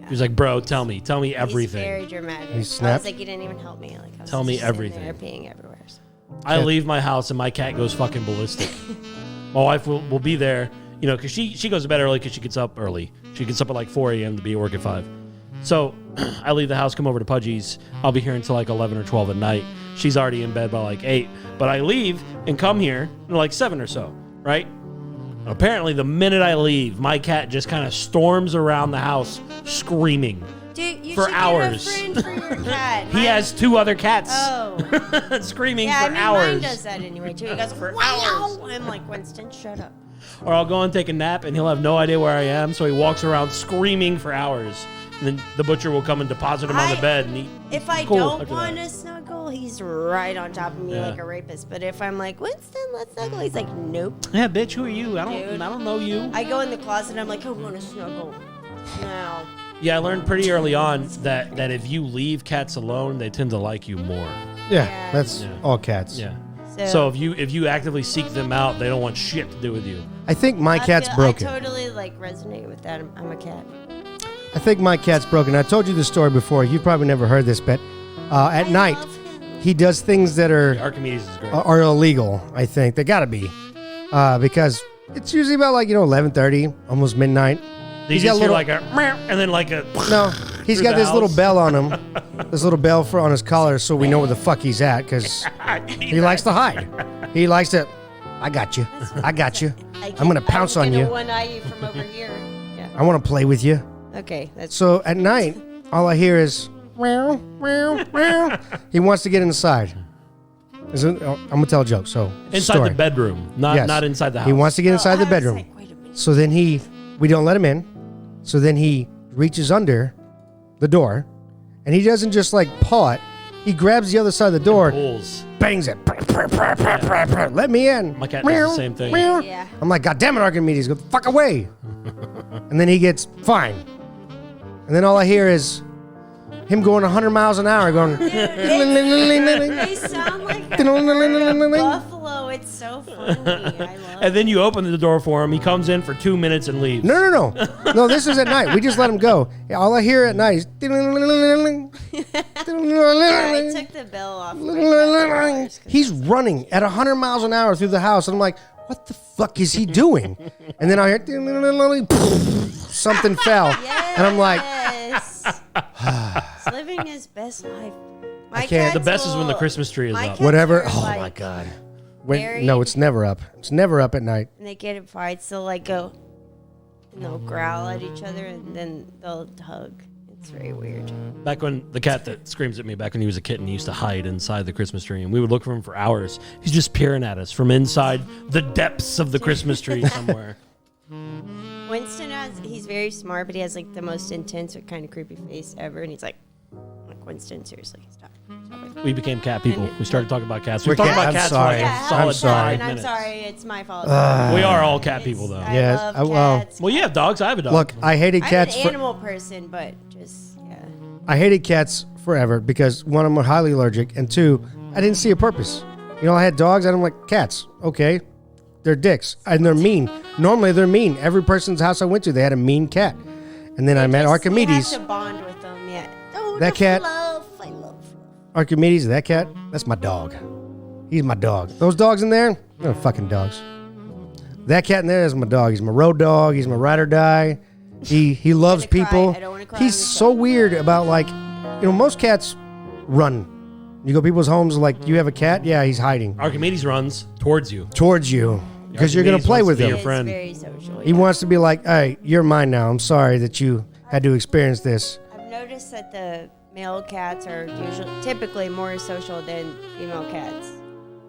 He was like, bro, tell me everything. He's very dramatic. He I snapped? was like, you didn't even help me. Like, I was Tell me just sitting everything. There peeing everywhere. So. I leave my house and my cat goes fucking ballistic. My wife will be there, you know, because she goes to bed early because she gets up early. She gets up at like 4 a.m. to be at work at 5. So I leave the house, come over to Pudgy's. I'll be here until like 11 or 12 at night. She's already in bed by like 8. But I leave and come here at like 7 or so, right? Apparently, the minute I leave, my cat just kind of storms around the house screaming. Dude, you For should hours. get a friend for your cat. He has 2 other cats Oh. screaming Yeah, for I mean, hours. mine does that anyway, too. He goes, for hours. I'm like, Winston, shut up. Or I'll go and take a nap and he'll have no idea where I am, so he walks around screaming for hours. And then the butcher will come and deposit him on the bed and he If I cool don't after want that. to snuggle, he's right on top of me Yeah. like a rapist. But if I'm like, Winston, let's snuggle, he's like, nope. Yeah, bitch, who are you? I Dude. don't know you. I go in the closet and I'm like, I want to snuggle. Now. Yeah, I learned pretty early on that if you leave cats alone, they tend to like you more. Yeah, that's Yeah. all cats. Yeah. So if you actively seek them out, they don't want shit to do with you. I think my cat's broken. I totally like resonate with that. I'm a cat. I think my cat's broken. I told you the story before. You've probably never heard this, but at I night love him. he does things that Archimedes is great. are illegal. I think they got to be because it's usually about like 11:30, almost midnight. you he's just got hear little- like a meow, and then like a No, he's Through got the this little house. bell on him, this little bell on his collar, so we know where the fuck he's at because he likes to hide. He likes to. I got you. I got you. I'm gonna pounce on you. One eye you from over here. Yeah. I want to play with you. Okay. That's So at night, all I hear is meow, meow, meow. He wants to get inside. I'm gonna tell a joke. So inside story. the bedroom, not Yes. not inside the house. He wants to get inside the I was bedroom. like, wait a minute. So then we don't let him in. So then he reaches under the door, and he doesn't just like paw it. He grabs the other side of the door, pulls. bangs it. Let me in. My cat does the same thing. Meow. Yeah. I'm like, God damn it, Archimedes, go the fuck away. And then he gets fine. And then all I hear is him going 100 miles an hour going. They sound like a buffalo. It's so funny. I love And then you open the door for him. He comes in for 2 minutes and leaves. No. No, this is at night. We just let him go. All I hear at night is. I took the bell off. my cat. He's running at 100 miles an hour through the house. And I'm like, what the fuck is he doing? And then I hear. something fell. And I'm like, He's living his best life. My can't- cats The best is when the will- Christmas tree is my up. cats whatever. are, Oh like, my God. married. No, it's never up. It's never up at night. And they get in fights. They'll like go and they'll growl at each other and then they'll hug. It's very weird. Back when the cat that screams at me back when he was a kitten, he used to hide inside the Christmas tree, and we would look for him for hours. He's just peering at us from inside the depths of the Christmas tree somewhere. Winston he's very smart, but he has like the most intense or kind of creepy face ever. And he's like Winston, seriously, stop it. We became cat people. We started talking about cats. We're We talked cat- about I'm cats sorry. for like Yeah, a solid I'm sorry. 5 I'm minutes. sorry, it's my fault. We are all cat people, though. I Yes, love well- cats. Well, you have dogs. I have a dog. Look, I hated I'm cats. an For, animal person, but just I hated cats forever because one, I'm highly allergic, and two, I didn't see a purpose. You know, I had dogs, and I'm like, cats, okay, they're dicks, and they're mean. Normally, they're mean. Every person's house I went to, they had a mean cat. And then I met Archimedes. You have to bond with them, yeah. Oh, That the cat- Love, I love. Archimedes, that cat, that's my dog. He's my dog. Those dogs in there, they're fucking dogs. That cat in there is my dog. He's my road dog. He's my ride or die. He loves gonna cry. people. I don't wanna cry He's on the so weird about, like, you know, most cats run. You go to people's homes, like, you have a cat? Yeah, he's hiding Archimedes runs towards you. towards you because you're going to Archimedes play wants with to be him. your It's friend. very social. He wants to be like, hey, you're mine now. I'm sorry that you had to experience this. I've noticed that the male cats are typically more social than female cats.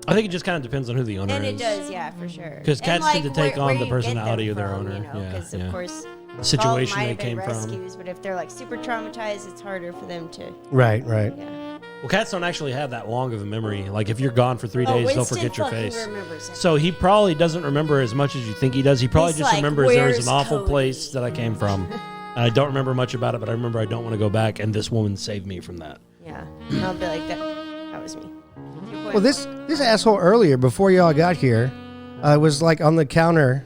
I think it just kind of depends on who the owner And is. it does, yeah, for sure. 'Cause And, cats tend to take where on you the get personality them of their from, owner. You know, Yeah, because yeah. of course, The situation might they have been came from. rescues, but if they're like super traumatized, it's harder for them to. Right, right. Yeah. Well, cats don't actually have that long of a memory. Like, if you're gone for 3 days, they'll Winston forget your fucking face. remembers it. So he probably doesn't remember as much as you think he does. He probably He's just like, remembers there was "Where's an awful Cody?" place that I came from. And I don't remember much about it, but I remember I don't want to go back, and this woman saved me from that. Yeah, and I'll be like that. That was me. Well, this asshole earlier, before y'all got here, was like on the counter,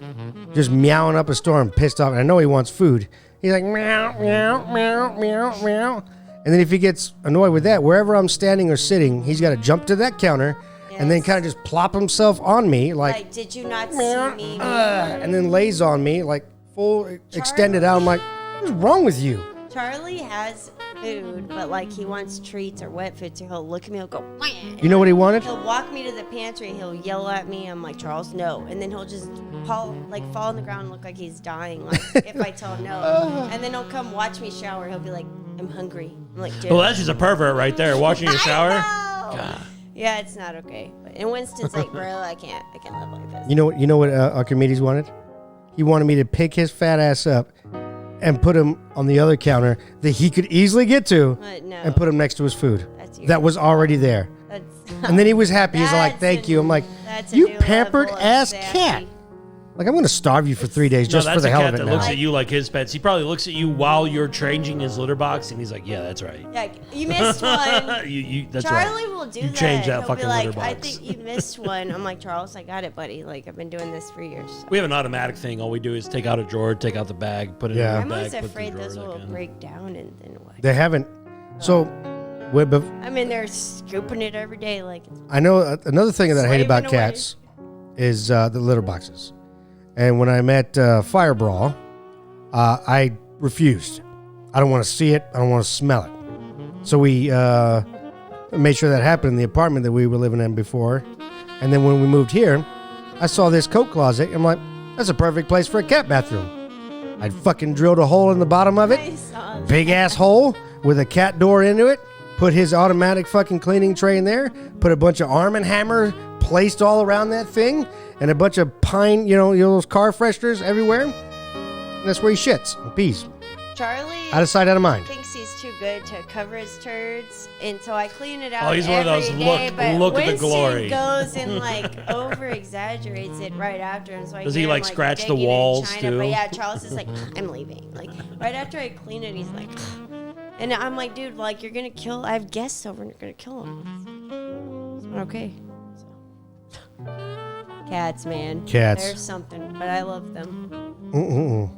just meowing up a storm, pissed off. And I know he wants food. He's like meow, meow, meow, meow, meow. And then if he gets annoyed with that, wherever I'm standing or sitting, he's got to jump to that counter and then Yes. kind of just plop himself on me, Like, did you not see me? and then lays on me like full extended out. I'm like, what's wrong with you? Charlie has food, but like he wants treats or wet food, so he'll look at me, he'll go, "Wah!" You know what he wanted? He'll walk me to the pantry, he'll yell at me. I'm like, Charles, no. And then he'll just fall on the ground and look like he's dying, like if I tell him no. And then he'll come watch me shower. He'll be like, I'm hungry. I'm like, dude. Well, that's just a pervert right there, watching you shower. I know. Yeah, it's not okay. And Winston's like, bro, I can't live like this. You know what Archimedes wanted? He wanted me to pick his fat ass up and put him on the other counter that he could easily get to But no. and put him next to his food. That's your- That was already there. That's, And then he was happy. He's like, That's thank a- you. I'm like, that's a you new pampered level of ass sassy. cat. Like, I'm going to starve you for 3 days No, just for that's the a hell cat of it that now. looks at you like his pets. He probably looks at you while you're changing his litter box, and he's like, "Yeah, that's right. Yeah, you missed one. That's Charlie right. will do You that. change that He'll fucking be like, litter I box. think you missed one. I'm like, Charles, I got it, buddy. Like, I've been doing this for years. So. We have an automatic thing. All we do is take out a drawer, take out the bag, put it Yeah. in I'm the bag, always put the afraid drawer those back will in. break down and then what? They haven't. So, I mean, they're scooping it every day. Like, it's I know another thing that I hate Slaving about away. cats is the litter boxes. And when I met Fire Brawl, I refused. I don't want to see it. I don't want to smell it. So we made sure that happened in the apartment that we were living in before. And then when we moved here, I saw this coat closet. I'm like, that's a perfect place for a cat bathroom. I fucking drilled a hole in the bottom of it. I saw that. Big ass hole with a cat door into it. Put his automatic fucking cleaning tray in there. Put a bunch of Arm & Hammer placed all around that thing. And a bunch of pine, you know those car fresheners everywhere. And that's where he shits and pees. Charlie Out of sight, out of mind. thinks he's too good to cover his turds, and so I clean it out. Oh, he's one of those, every look- day, but look at the Winston glory. goes and like over exaggerates it right after, and so I Does hear he, him, like, scratch the digging in walls, China, too? But yeah, Charles is like, I'm leaving. Like right after I clean it, he's like, and I'm like, dude, like you're gonna kill. I have guests over, and you're gonna kill them. It's not okay. So. Cats, man. Cats. They're something, but I love them.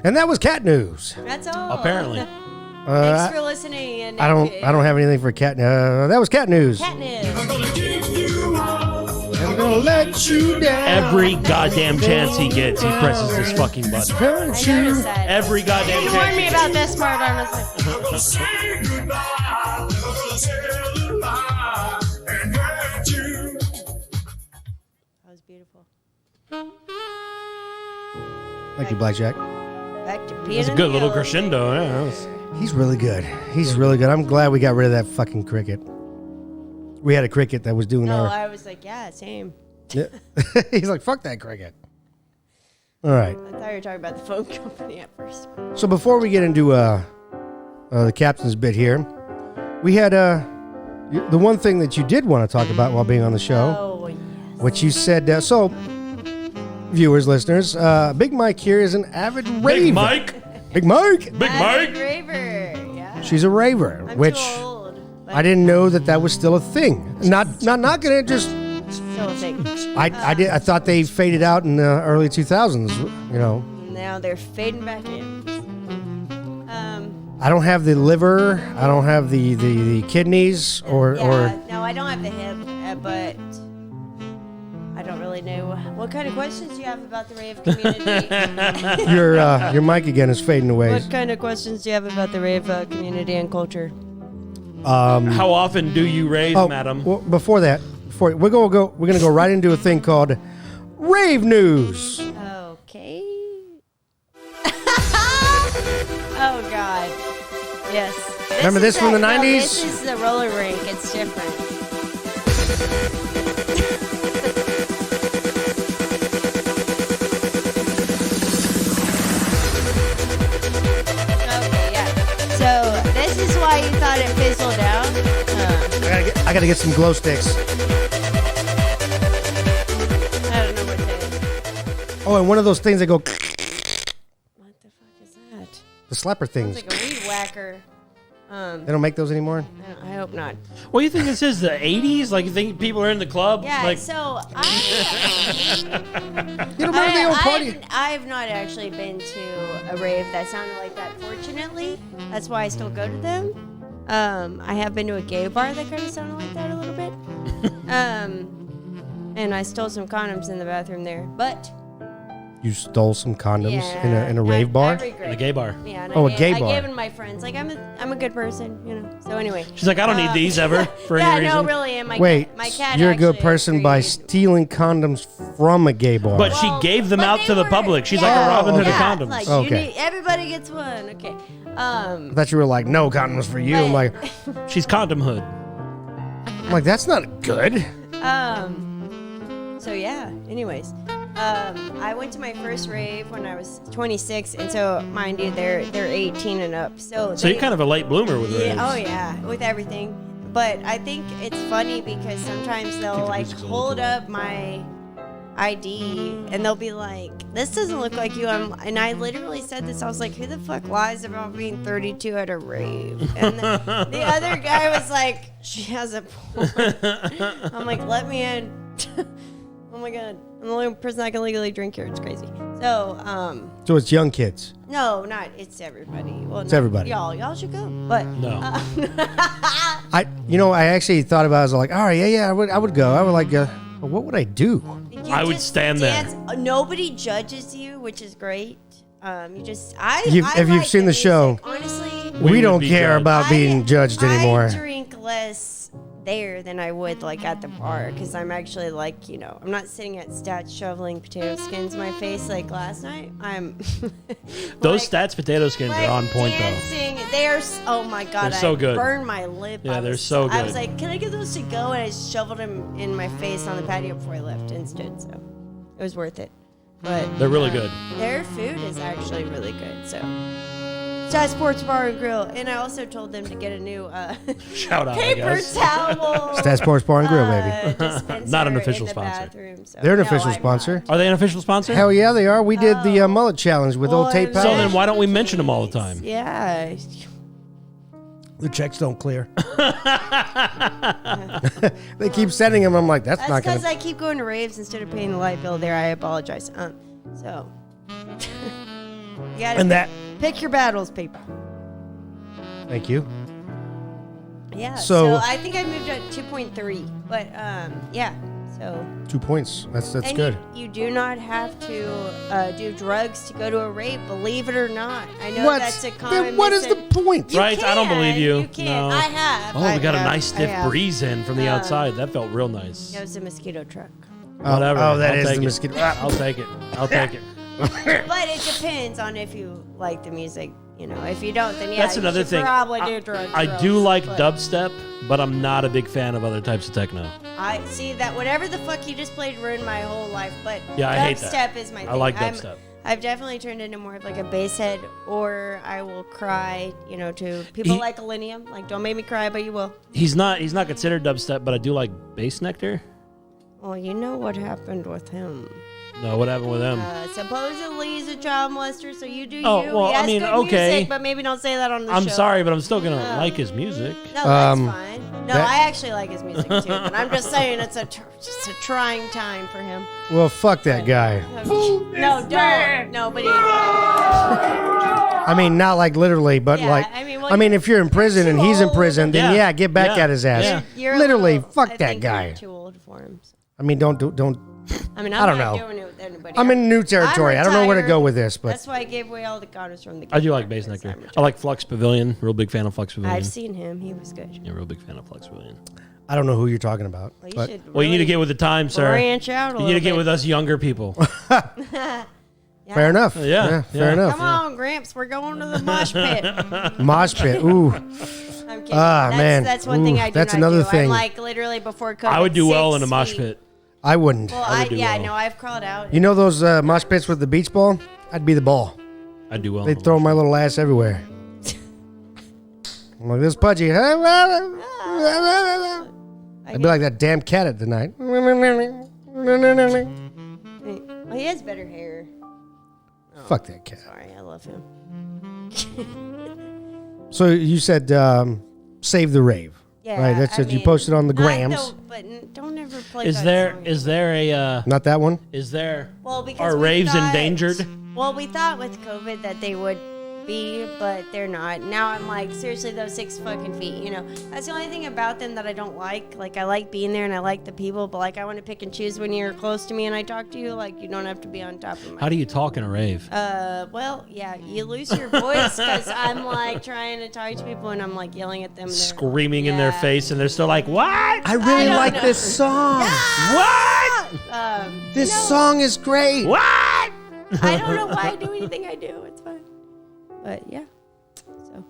And that was cat news. That's all. Apparently. Thanks for listening. And I don't have anything for cat. That was cat news. Cat news. gonna let you down. Every goddamn chance he gets, he presses this fucking button. I noticed that. Every goddamn You warned chance. me about this part. I was like, that was beautiful. Thank you, Blackjack. Back to peeing It's a in good the little elevator. crescendo. Yeah, that was- He's really good. He's really good. I'm glad we got rid of that fucking cricket. We had a cricket that was doing No, our. I was like, yeah, same. Yeah. He's like, fuck that cricket. All right. I thought you were talking about the phone company at first. So before we get into the captain's bit here, we had the one thing that you did want to talk about while being on the show, Oh, yes. which you said. So, viewers, listeners, Big Mike here is an avid raver. Big Mike. Big Mike. Big Avid Mike. raver. Yeah. She's a raver, I'm which too old. But I didn't know that was still a thing. Not knocking it, just still a thing. I thought they faded out in the early 2000s. You know, Now they're fading back in. I don't have the liver, I don't have the kidneys, or No, I don't have the hip, but I don't really know. What kind of questions do you have about the rave community? your mic again is fading away. What kind of questions do you have about the rave community and culture? How often do you rave, madam? Well, before we're gonna go right into a thing called rave news. Okay. Oh God. Yes. Remember this from the 90s? This is the roller rink. It's different. Okay, yeah. So this is why you thought it fizzled out. I gotta get some glow sticks. I don't know what that is. Oh, and one of those things that go What the fuck is that? the slapper things. It's like a weed whacker. They don't make those anymore. I hope not. What do you think this is? The 80s? Like, you think people are in the club? Yeah, Like, so I You don't remember the old party? I have not actually been to a rave that sounded like that, fortunately. That's why I still go to them. I have been to a gay bar that kind of sounded like that a little bit. And I stole some condoms in the bathroom there. But You stole some condoms yeah, in a rave bar. I regret in a gay bar. it. Yeah, and Oh, a I gay I bar. gave them to my friends. Like I'm a good person, you know. So anyway. She's like, I don't need these ever for yeah, any reason. no, really. And my Wait, my cat you're a good actually person by agreed. stealing condoms from a gay bar. But she Well, gave them but out they to the were- public. She's yeah, like a Robin Hood yeah, of condoms. Like, Okay. everybody gets one. Okay. I thought you were like, no condoms for you. I'm like, She's condom hood. that's not good. So yeah. Anyways, I went to my first rave when I was 26, and so mind you, they're 18 and up. So So you're kind of a late bloomer with yeah, raves. oh yeah, with everything. But I think it's funny because sometimes they'll like hold up my ID and they'll be like, "This doesn't look like you." And I literally said this. I was like, "Who the fuck lies about being 32 at a rave?" And the other guy was like, "She has a point." I'm like, "Let me in." Oh my god, I'm the only person that can legally drink here. It's crazy. So, So it's young kids. no, not it's everybody. Well, It's not everybody. Y'all should go. But No. I actually thought about it. I was like, all right, yeah, I would go. I would like, what would I do? you I would just stand there. dance. Nobody judges you, which is great. You just I. If you've like seen the show, music. Honestly, We would don't be care judged. about being judged anymore. I drink less there than I would like at the bar because I'm actually like, you know, I'm not sitting at Stats shoveling potato skins in my face like last night. I'm Those like- Stats potato skins like are on point, though. dancing. They are. Oh my god! They're so I good. burned my lip. Yeah, I they're was, so I was good. like, "Can I get those to go?" And I shoveled them in my face on the patio before I left and stood. So it was worth it. But They're really good. their food is actually really good. So Stat Sports Bar and Grill, and I also told them to get a new Shout out, I paper guess. towel. Stat Sports Bar and Grill, baby. dispenser Not an official in the sponsor. bathroom, so- They're an No, official I'm sponsor. not. Are they an official sponsor? Hell yeah, they are. We did the mullet challenge with Well, old tape I'm powder. So then why don't we mention them all the time? Yeah. The checks don't clear. They keep sending them. I'm like, that's That's not because gonna. I keep going to raves instead of paying the light bill there. I apologize. So you gotta And that. pick your battles, people. Thank you. Yeah. So- So I think I moved at 2.3, but yeah. So 2 points. That's and good. You do not have to do drugs to go to a rave, believe it or not. I know What? that's a common. Then what is the point? You Right? I don't can. believe you. You can. No. I have. Oh, we got a I nice stiff have. breeze in from the outside. That felt real nice. It was a mosquito truck. Whatever. Oh, that I'll is take the it. mosquito. I'll take it. I'll take it. But it depends on if you like the music. You know, if you don't, then yeah, That's you another should thing. Probably do drugs. I do like but dubstep, but I'm not a big fan of other types of techno. I see that whatever the fuck you just played ruined my whole life. But Yeah, I hate that. dubstep is my thing. I like dubstep. I've definitely turned into more of like a bass head, or I will cry. You know, to people He- like Millennium. Like, don't make me cry, but you will. He's not considered dubstep, but I do like Bass Nectar. Well, you know what happened with him. No, what happened with him? Supposedly he's a child molester, so you do Oh, you. well, He I has mean, good okay. music, but maybe don't say that on the show. I'm sorry, but I'm still gonna like his music. No, that's fine. No, I actually like his music too, but I'm just saying it's just a trying time for him. Well, fuck that guy. No, don't. No, but he, I mean, not like literally, but Yeah, like. I mean, I mean, if you're in prison and too he's in old. prison, then Yeah. yeah, get back Yeah. at his ass. Yeah. you're a Literally, little- fuck I that think guy. You're too old for him. So. I mean, don't. I mean, I I'm don't not know. doing it with anybody. I'm in new territory. I don't know where to go with this, but That's why I gave away all the condoms from the. I do gift like card, Bass 'cause Nectar. I'm I like Flux Pavilion. Real big fan of Flux Pavilion. I've seen him. He was good. Yeah, real big fan of Flux Pavilion. I don't know who you're talking about. Well, you But should Well, you need to really get with the time, sir. branch out a You need to little get bit. with us younger people. Yeah. fair enough. Yeah, fair yeah. enough. Come on, Gramps. We're going to the mosh pit. Mosh pit. Ooh, I'm kidding. Ah, man. That's one thing Ooh, I do that's not another do. thing. I'm like literally before COVID. I would do well 6 in a mosh feet. pit. I wouldn't. Well, I would do yeah, well. no, I've crawled out. You know those mosh pits with the beach ball? I'd be the ball. I'd do well. They'd in a throw mosh my little ass everywhere. I'm like this pudgy. I'd be like that damn cat at the night. Well, he has better hair. Fuck that cat. Sorry, I love him. So you said save the rave. Yeah, Right, that's I what you mean, posted on the not grams. but don't ever play. Is that there song. is there a Not that one. is there Well, because are we raves thought- endangered? Well, we thought with COVID that they would be, but they're not. Now I'm like, seriously, those 6 fucking feet. You know, that's the only thing about them that I don't like. Like, I like being there and I like the people, but like, I want to pick and choose when you're close to me and I talk to you. Like, you don't have to be on top of me. How do you talk in a rave? Well, yeah, you lose your voice because I'm like trying to talk to people and I'm like yelling at them. and they're- Screaming in their Yeah. face, and they're still like, "What? I really don't like know. this song. What? This you know, song is great. What?" I don't know why I do anything I do. It's fine. But yeah. So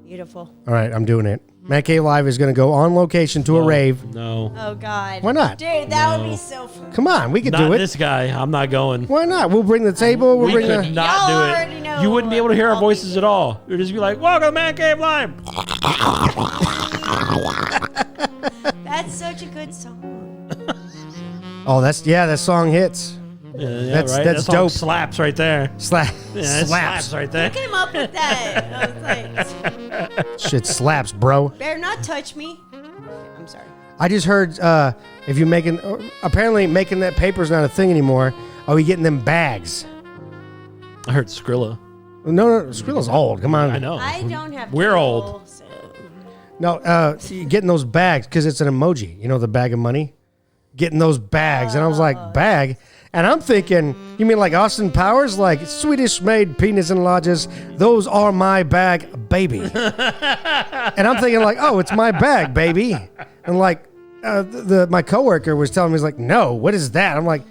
beautiful. All right, I'm doing it. Man Cave Live is going to go on location to a rave. No, Oh God. Why not? Dude, that would be so fun. Come on, we could not do it. this guy. I'm not going. Why not? We'll bring the table. We'll We bring could the. not Y'all do already it. know You wouldn't be able to hear our I'll voices be at all. You'd just be like, "Welcome to Man Cave Live." That's such a good song. Oh, that song hits. Yeah, That's- right? that's that song dope. Slaps right there. Slap. Yeah, it slaps. right there. Came up with that. I was like, Shit slaps, bro. better not touch me. I'm sorry. I just heard if you're making, apparently making that paper's not a thing anymore. Are we getting them bags? I heard Skrilla. No, Skrilla's old. Come on. I know. I don't have. We're cable, old. So. No, getting those bags because it's an emoji. You know, the bag of money. Getting those bags, and I was like, bag. And I'm thinking, you mean like Austin Powers, like Swedish-made penis enlarges? Those are my bag, baby. And I'm thinking like, oh, it's my bag, baby. And like, my coworker was telling me, he's like, no, what is that? I'm like,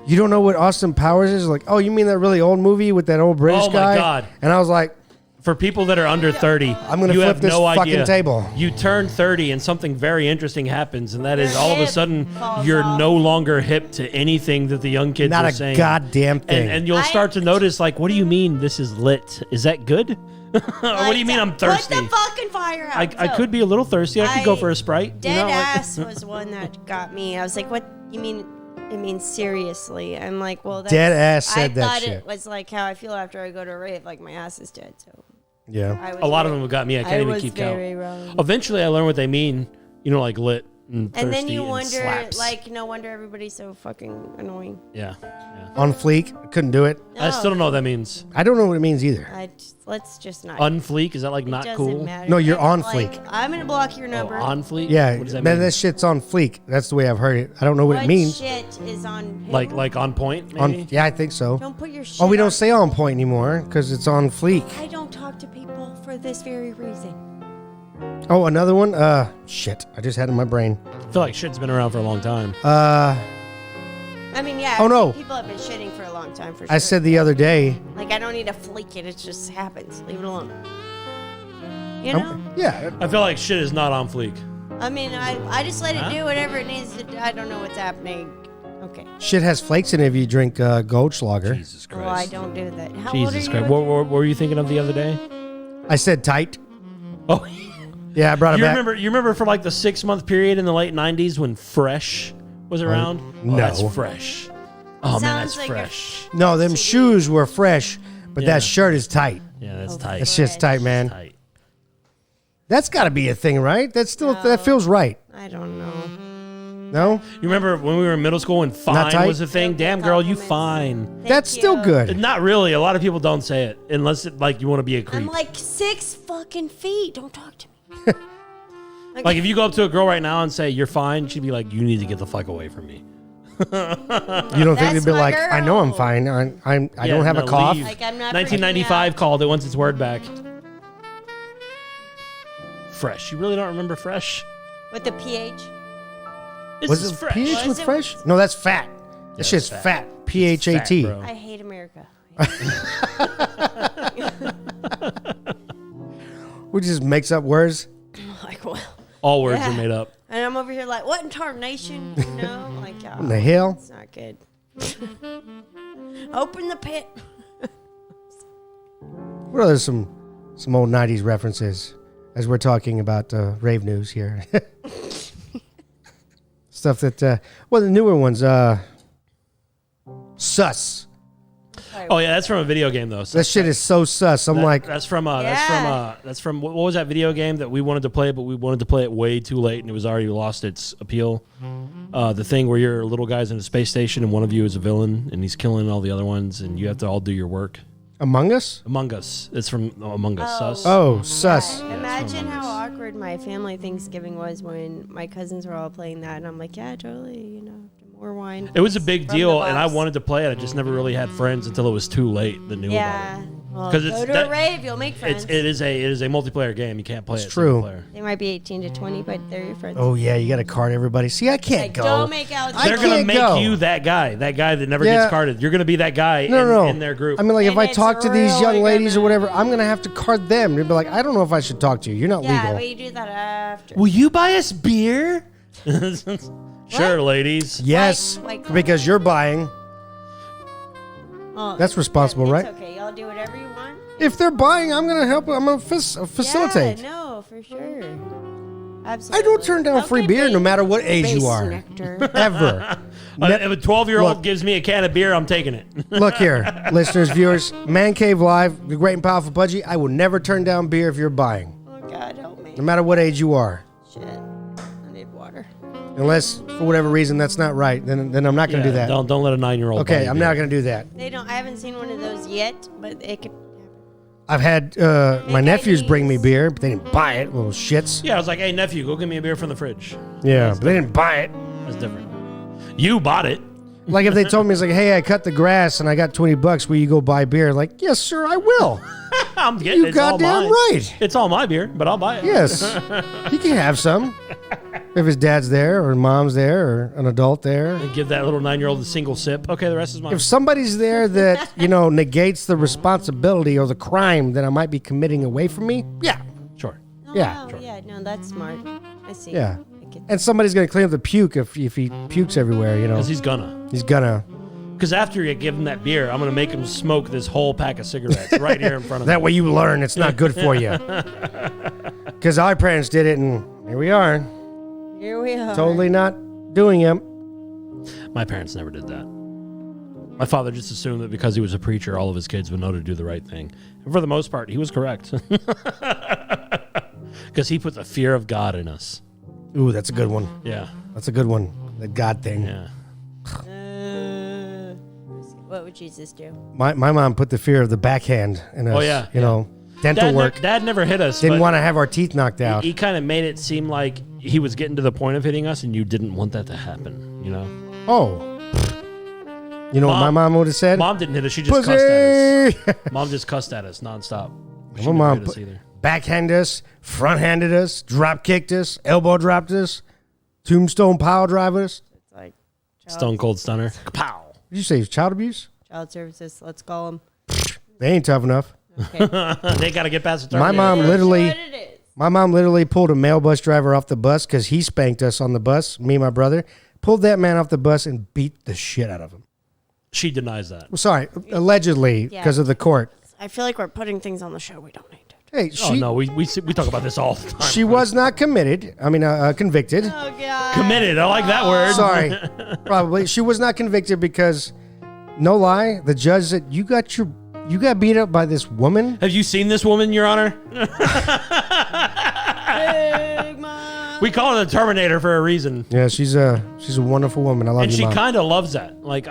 you don't know what Austin Powers is? Like, oh, you mean that really old movie with that old British Oh, my guy? God. And I was like, For people that are under 30, I'm gonna you flip have this no fucking idea. table. You turn 30 and something very interesting happens, and that is Your all of a hip sudden falls you're off. no longer hip to anything that the young kids not are a saying. goddamn thing. And you'll start to notice, like, what do you mean this is lit? Is that good? What do you mean I'm thirsty? Put the fucking fire out. I So, could be a little thirsty. I could go for a Sprite. Dead you know, like- ass was one that got me. I was like, "What? You mean? It means seriously?" I'm like, "Well, that's, Dead ass said I that thought shit. it was like how I feel after I go to a rave, like my ass is dead." So yeah. I was a lot of very- them have got me. I can't even was keep count. very wrong. Eventually, I learned what they mean. You know, like lit. And then thirsty you and wonder, slaps. like, no wonder everybody's so fucking annoying. Yeah. On fleek. Couldn't do it. I still don't know what that means. I don't know what it means either. Let's just not. Unfleek? Is that like It not doesn't cool? matter. No, you're on Like, fleek. I'm gonna block your Oh, number. on fleek? Yeah, What does that man, mean? that shit's on fleek. That's the way I've heard it. I don't know what it means. Shit is on. Like on point, maybe? Yeah, I think so. Don't put your shit. Oh, we on. don't say on point anymore because it's on fleek. I don't talk to people for this very reason. Oh, another one? Shit. I just had it in my brain. I feel like shit's been around for a long time. I mean, yeah. Oh, no. People have been shitting for a long time. For sure. I said the other day. Like, I don't need to fleek it. It just happens. Leave it alone. You know? Yeah. I feel like shit is not on fleek. I mean, I just let Huh? it do whatever it needs to do. I don't know what's happening. Okay. Shit has flakes in it if you drink Goldschlager. Jesus Christ. Well, I don't do that. How Jesus old are you? Christ. What were you thinking of the other day? I said tight. Oh, Yeah, I brought it you back. remember for like the 6-month period in the late 90s when Fresh was around? no. That's fresh. Oh, man, Sounds that's like a- fresh. No, them shoes were fresh, but Yeah. that shirt is tight. Yeah, that's Oh, tight. That shit's tight, man. Tight. That's got to be a thing, right? That's still that feels right. I don't know. No, You remember when we were in middle school and Not fine tight? was a thing? Damn, girl, you fine. Thank that's still you. good. Not really. A lot of people don't say it unless like you want to be a creep. I'm like 6 fucking feet. Don't talk to me. Like if you go up to a girl right now and say you're fine, she'd be like, "You need to get the fuck away from me." You don't think That's they'd be my like, I know I'm girl. fine. I Yeah, don't have no, a cough. leave. Like, I'm not 1995 freaking out. called it once its word back. Fresh. You really don't remember Fresh? With the pH. This Was is it fresh. pH Was with it- fresh? No, that's fat. That it's shit's fat. fat. PHAT. Fat, bro. I hate America. Which just makes up words. Like, well. All words Yeah. are made up. And I'm over here like, what in tarnation? You know? Like, What in the hell? it's not good. Open the pit. What are some old 90s references as we're talking about rave news here? Stuff that, well, the newer ones, sus. Oh yeah, that's from a video game though. So That shit is so sus. I'm like, that's from Yeah. what was that video game that we wanted to play, but we wanted to play it way too late and it was already lost its appeal. The thing where you're little guys in a space station and one of you is a villain and he's killing all the other ones and you have to all do your work. Among Us? Among Us. It's from Among Us. Sus. Oh, sus. Imagine how awkward my family Thanksgiving was when my cousins were all playing that. And I'm like, yeah, totally, you know, more wine. It was a big from deal, the and I box. wanted to play it. I just never really had friends until it was too late. That knew Yeah. about it. Well, 'Cause go it's to that- a rave, you'll make friends. It is a multiplayer game. You can't play It's it true. single player. They might be 18 to 20, but they're your friends. Oh, yeah, you got to card everybody. See, I can't Like, go. don't make out. I They're gonna can't make go. you that guy that never Yeah. gets carded. You're gonna be that guy No. in their group. I mean, like, if And I it's talk to these young really ladies or gonna- whatever, I'm going to have to card them. They'd be like, I don't know if I should talk to you. You're not Yeah, legal. but you do that after. Will you buy us beer? Sure, ladies. Yes, Like- because you're buying. Oh, That's responsible, it's right? okay. Y'all do whatever you want. If they're buying, I'm going to help. I'm going to facilitate. Yeah, no, for sure. I Absolutely. don't turn down free Okay, beer no base- matter what age you base are. nectar. Ever. If a 12-year-old Look. gives me a can of beer, I'm taking it. Look here, listeners, viewers, Man Cave Live, the great and powerful Pudgy. I will never turn down beer if you're buying, Oh, God, help me. no matter what age you are. Shit. I need water. Unless, for whatever reason, that's not right. Then I'm not going to do that. Don't let a 9-year-old. Okay, buy I'm you not beer. going to do that. They don't. I haven't seen one of those yet, but it could. I've had my Big nephews bring me IDs. beer, but they didn't buy it, little shits. Yeah, I was like, hey nephew, go get me a beer from the fridge. Yeah, but they didn't buy it. That's different. You bought it. Like if they told me, it's like, hey, I cut the grass and I got $20, will you go buy beer? Like, yes, sir, I will. I'm getting You it. It's all goddamn mine. right. It's all my beer, but I'll buy it. Yes, he can have some. If his dad's there or mom's there or an adult there. And give that little 9-year-old a single sip. Okay, the rest is mine. If somebody's there that, negates the responsibility or the crime that I might be committing away from me, yeah. Sure. Oh, Yeah. wow, yeah. No, that's smart. I see. Yeah. I get And somebody's going to clean up the puke if he pukes everywhere, Because he's gonna. He's gonna. Because after you give him that beer, I'm going to make him smoke this whole pack of cigarettes right here in front of That him. way you learn it's not good for you. Because our parents did it and here we are. Here we are. Totally not doing it. My parents never did that. My father just assumed that because he was a preacher, all of his kids would know to do the right thing. And for the most part, he was correct. Because he put the fear of God in us. Ooh, that's a good one. Yeah. That's a good one. The God thing. Yeah. What would Jesus do? My mom put the fear of the backhand in us. Oh, yeah, You know, dental work. Dad never hit us. Didn't but want to have our teeth knocked out. He kind of made it seem like he was getting to the point of hitting us, and you didn't want that to happen. You know. Oh. You know what my mom would have said? Mom didn't hit us. She just cussed at Pussy! us. Mom just cussed at us nonstop. She My never mom hit us either. backhanded us, front handed us, drop kicked us, elbow dropped us, tombstone pile drive us. It's like Stone Cold Stunner. Kapow. Did you say child abuse? child services. Let's call them. They ain't tough enough. Okay. They got to get past the My Terminator. mom literally. What it is. My mom literally pulled a male bus driver off the bus because he spanked us on the bus, me and my brother. Pulled that man off the bus and beat the shit out of him. She denies that. Well, sorry, allegedly Yeah. because of the court. I feel like we're putting things on the show we don't need to. Hey, Oh no, we talk about this all the time. she was not committed. I mean, convicted. Oh God. Committed. I like that word. Sorry, probably she was not convicted because, no lie, the judge said you got beat up by this woman. Have you seen this woman, Your Honor? Big Mom. We call her the Terminator for a reason. Yeah, she's a wonderful woman. I love And you, she Mom. kind of loves that. Like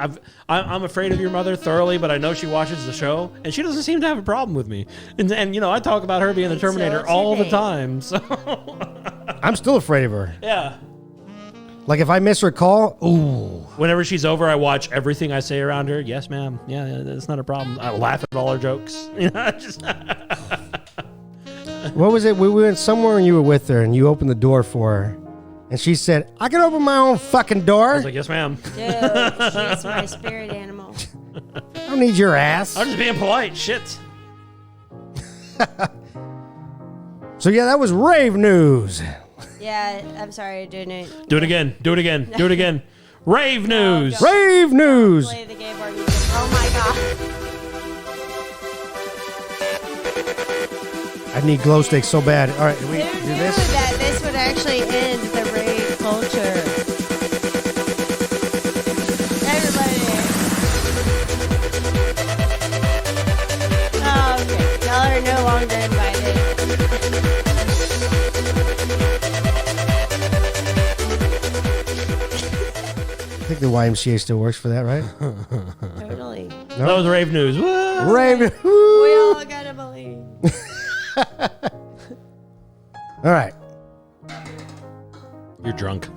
I'm afraid of your mother thoroughly, but I know she watches the show, and she doesn't seem to have a problem with me. And you know, I talk about her being the And so Terminator does all the Dave. time. So I'm still afraid of her. yeah. Like if I miss her call, ooh, Whenever she's over, I watch everything I say around her. Yes, ma'am. Yeah, that's not a problem. I laugh at all her jokes. You know, just what was it? We went somewhere and you were with her and you opened the door for her, and she said, "I can open my own fucking door. I was like, yes, ma'am. Dude, she's my spirit animal. I don't need your ass." I'm just being polite. Shit. So yeah, that was rave news. Yeah, I'm sorry I didn't. Do it again. Do it again. Do it again. Rave news. God. Rave news. Play the game or music. Oh my God. I need glow sticks so bad. All right, do we Who do knew this? that this would actually end the rave culture? Everybody. Oh, okay. Y'all are no longer invited. I think the YMCA still works for that, right? Totally. That was rave news. Woo. Rave. We Woo. all gotta believe. All right, You're drunk.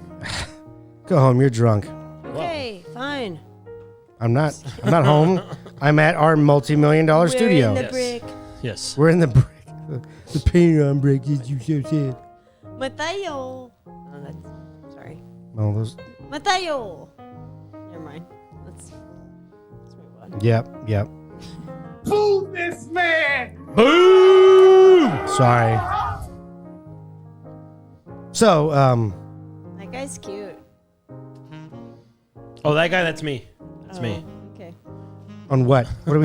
go home. You're drunk. Okay, fine. I'm not home. I'm at our multi-million-dollar We're studio. in the Yes. brick. Yes. We're in the brick. The paint on brick is you so sad. Mateo. Oh, that's sorry. Oh, those. Mateo. Never mind. Let's move on. Yep. Boo! Sorry. So, That guy's cute. Oh, that guy. That's me. That's me. Okay. on what? What are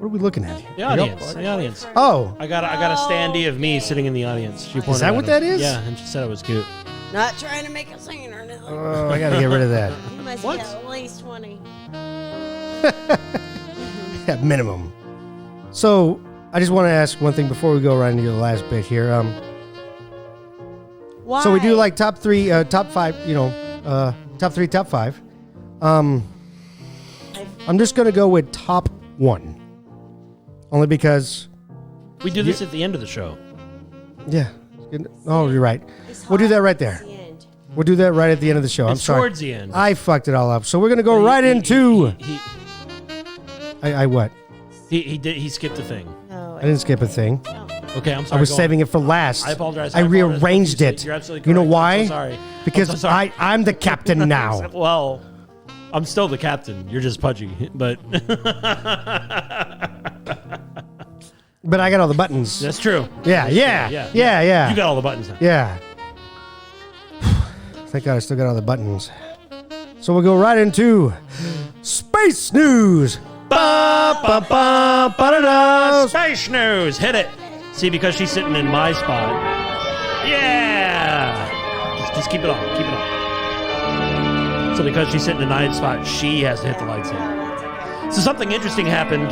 we looking at? The audience. The audience. Oh, I got a standee of me sitting in the audience. She pointed that at what him. that is? Yeah, and she said it was cute. Not trying to make a scene or anything. oh, I gotta get rid of that. You must What? be at least 20. At minimum. So I just want to ask one thing before we go right into the last bit here. Why? So we do like top three, top five. Top three, top five. I'm just gonna go with top one, only because We do this at the end of the show. yeah. Oh, you're right. It's We'll do hot that right at there. the end. We'll do that right at the end of the show. I'm It's sorry. towards the end. I fucked it all up. So we're gonna go right into. He I what? he skipped a thing. No, I didn't skip a thing. no. Okay, I'm sorry. I was go on. saving it for last. I apologize. I apologize. rearranged it. You're absolutely correct. You know I'm why? so sorry. Because I'm so sorry. I'm the captain now. Well, I'm still the captain. You're just pudgy, but But I got all the buttons. that's true. Yeah. You got all the buttons now. Yeah. Thank God I still got all the buttons. So we'll go right into space news. Ba, ba, ba, ba, da, da. Space news. Hit it. See, because she's sitting in my spot. Yeah. Just keep it on. Keep it on. So because she's sitting in my spot, she has to hit the lights in. So something interesting happened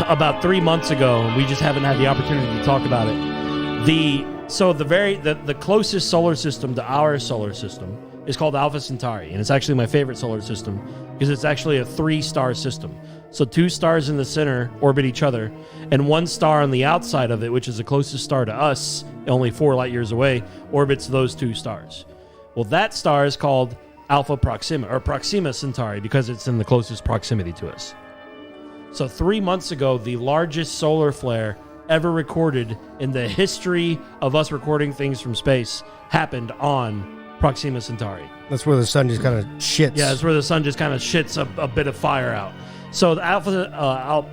about 3 months ago, and we just haven't had the opportunity to talk about it. The So the closest solar system to our solar system is called Alpha Centauri, and it's actually my favorite solar system because it's actually a 3-star system. So 2 stars in the center orbit each other, and 1 star on the outside of it, which is the closest star to us, only 4 light years away, orbits those 2 stars. Well, that star is called Alpha Proxima, or Proxima Centauri, because it's in the closest proximity to us. So 3 months ago, the largest solar flare ever recorded in the history of us recording things from space happened on Proxima Centauri. That's where the sun just kind of shits. Yeah, that's where the sun just kind of shits a bit of fire out. So the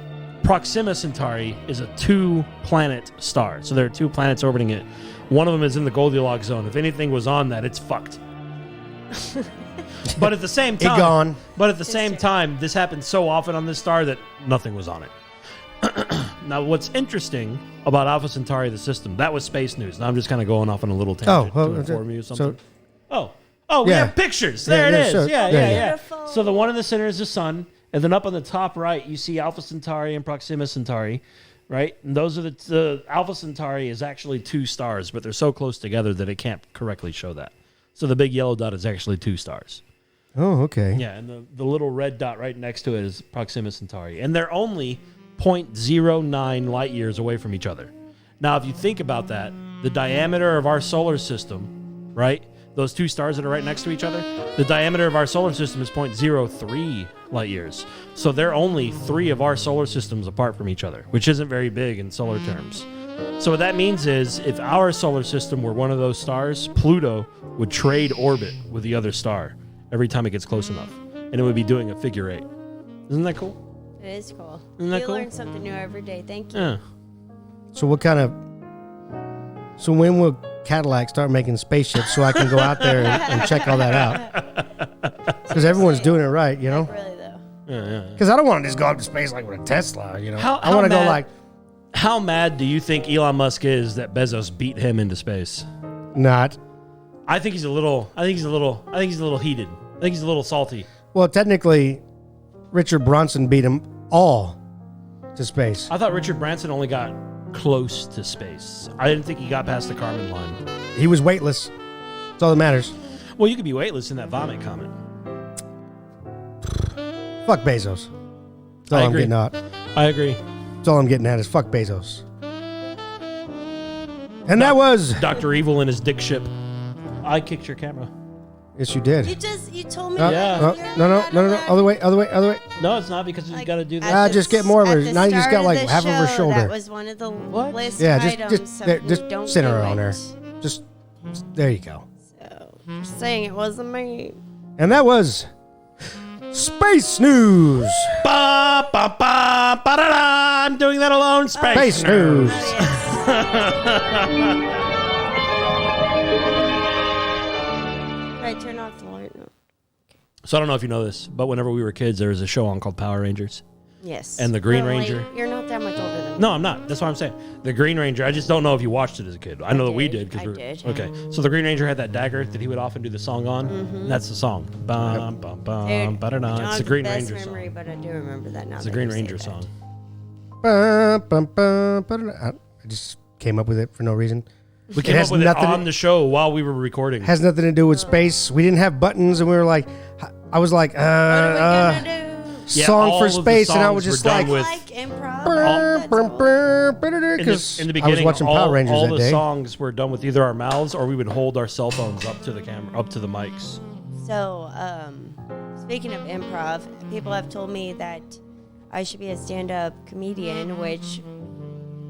Proxima Centauri is a 2-planet star. So there are 2 planets orbiting it. One of them is in the Goldilocks zone. If anything was on that, it's fucked. But at the same time, gone. But at the same time, this happens so often on this star that nothing was on it. Now, what's interesting about Alpha Centauri, the system, that was space news. Now I'm just kind of going off on a little tangent to inform you of something. We Yeah. have pictures. Yeah, There it yeah, is. sure. Yeah. Beautiful. So the one in the center is the sun, and then up on the top right, you see Alpha Centauri and Proxima Centauri, right? And those are the Alpha Centauri is actually 2 stars, but they're so close together that it can't correctly show that. So the big yellow dot is actually 2 stars. Oh, okay. Yeah, and the little red dot right next to it is Proxima Centauri. And they're only 0.09 light years away from each other. Now, if you think about that, the diameter of our solar system, right? Those 2 stars that are right next to each other, the diameter of our solar system is 0.03 light years. So they're only 3 of our solar systems apart from each other, which isn't very big in solar terms. So what that means is if our solar system were one of those stars, Pluto would trade orbit with the other star every time it gets close enough. And it would be doing a figure 8. Isn't that cool? It is cool. Isn't that You cool? learn something new every day. Thank you. Yeah. So when will Cadillac start making spaceships so I can go out there and check all that out? Because everyone's doing it right, you know? Really, though. Yeah. Because I don't want to just go up to space like with a Tesla, you know? How I want to go mad- like, How mad do you think Elon Musk is that Bezos beat him into space? not. I think he's a little heated. I think he's a little salty. Well, technically, Richard Branson beat them all to space. I thought Richard Branson only got close to space. I didn't think he got past the Kármán line. He was weightless. That's all that matters. Well, you could be weightless in that vomit comment. Fuck Bezos. That's all I I'm agree. getting at. I agree. That's all I'm getting at is fuck Bezos. And that was... Dr. Evil and his dick ship. I kicked your camera. Yes, you did. You told me. Yeah. that No, you're no. not Other way. No, it's not because you got to do at that. the just get s- more of at her- the now you just start got, of like, the half of her show, shoulder. That was one of the list Yeah, items. just so there, you just don't center do her on it. there. Just there you go. So, just saying it wasn't me. And that was Space News. Ba, ba, ba, ba, da, da. I'm doing that alone. Space News. Right, turn off the light. No. So I don't know if you know this, but whenever we were kids, there was a show on called Power Rangers. Yes. And the Green Really? Ranger. You're not that much older than me. No, I'm not. That's what I'm saying. The Green Ranger. I just don't know if you watched it as a kid. I know that we did. did. I did. Okay. So the Green Ranger had that dagger that he would often do the song on. And that's the song. Bum, bum, bum, Dude, ba-da-da. I don't It's have the Green best Ranger memory, song. but I do remember that now. It's the that Green you say Ranger that. song. I just came up with it for no reason. We came has up with it nothing- on the show while we were recording. Has nothing to do with space. We didn't have buttons, and we were like, I was like, What are we gonna do? Yeah, song all for of the space, and I was songs just were done like, with- Like improv. because in the I was beginning, watching all, Power Rangers all that the day. songs were done with either our mouths or we would hold our cell phones up to the camera, up to the mics. So, speaking of improv, people have told me that I should be a stand-up comedian, which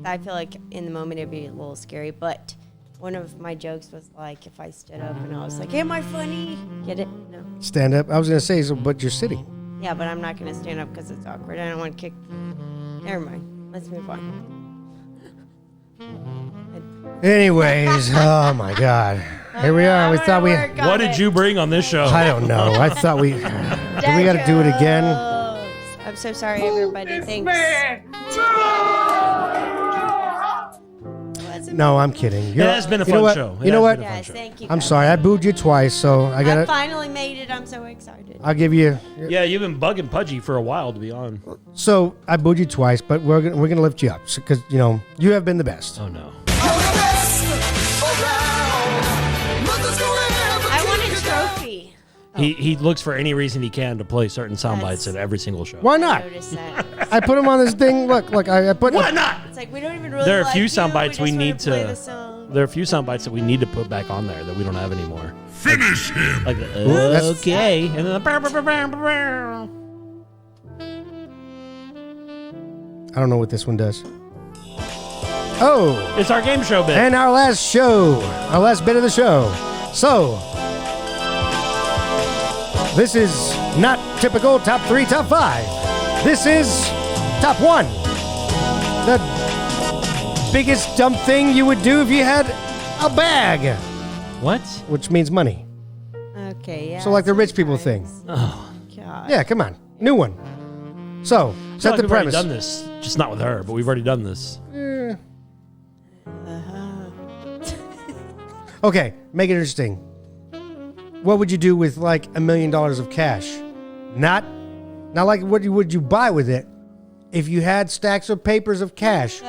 I feel like in the moment it'd be a little scary. But one of my jokes was like, if I stood up and I was like, "Am I funny?" Get it? No. Stand up. I was gonna say, so, but you're sitting. Yeah, but I'm not gonna stand up because it's awkward. I don't want to kick. Never mind. Let's move on. Anyways, oh my God, here we are. We thought we. What did you bring on this show? I don't know. I thought we. Did we got to do it again? I'm so sorry, everybody. Thanks. No, I'm kidding. It has been a you know fun what? show. It You know has what? been a fun Yes, show. thank you. I'm guys. sorry. I booed you twice, so I I gotta. finally made it. I'm so excited. I'll give you. Yeah, you've been bugging Pudgy for a while, to be on. So I booed you twice, but we're gonna lift you up because you know you have been the best. Oh no. I want a trophy. He looks for any reason he can to play certain sound bites at every single show. Why not? Notice that. I put him on this thing. Look, I put. Why not? It's like we don't even really There are a like few you, sound bites we just wanna need play to. the song. There are a few sound bites that we need to put back on there that we don't have anymore. Finish him. Like the, that's- okay, and then the. I don't know what this one does. Oh, It's our game show bit. and our last bit of the show. So, this is not typical top 3, top 5. This is top 1. The biggest dumb thing you would do if you had a bag, What? which means money. Okay, yeah. So like the rich people thing. sometimes. God. Yeah, come on. New one. So, I feel set like the we've already premise. done this, just not with her, but we've already done this. Okay, make it interesting. What would you do with like $1 million of cash? Not like what would you buy with it? If you had stacks of papers of cash,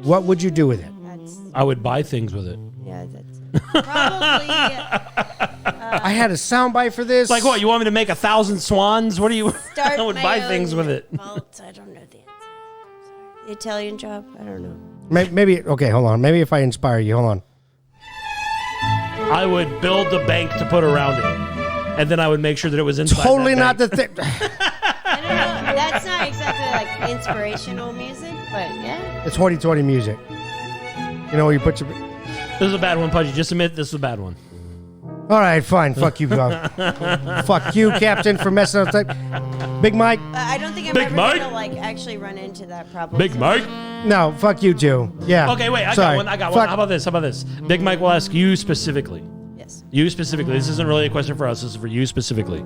what would you do with it? That's, I would buy things with it. yeah, that's probably. I had a soundbite for this. Like what? You want me to make 1,000 swans? What do you? Start I would my buy own things with it. vault. I don't know the answer. Sorry. The Italian job. I don't know. Maybe okay, hold on. Maybe if I inspire you, hold on. I would build the bank to put around it, and then I would make sure that it was inside. Totally that not bank. the thing. I don't know. That's not exactly like inspirational music, but yeah. It's hoity-toity music. You know where you put your. This is a bad one, Pudgy. Just admit this is a bad one. All right, fine. Fuck you, dog. Fuck you, Captain, for messing up that. Big Mike. But I don't think I'm Big ever Mike? gonna like actually run into that problem. Big Mike. No, fuck you too. Yeah. Okay, wait. I Sorry. got one. I got Fuck. one. How about this? Big Mike will ask you specifically. Yes. You specifically. This isn't really a question for us. This is for you specifically.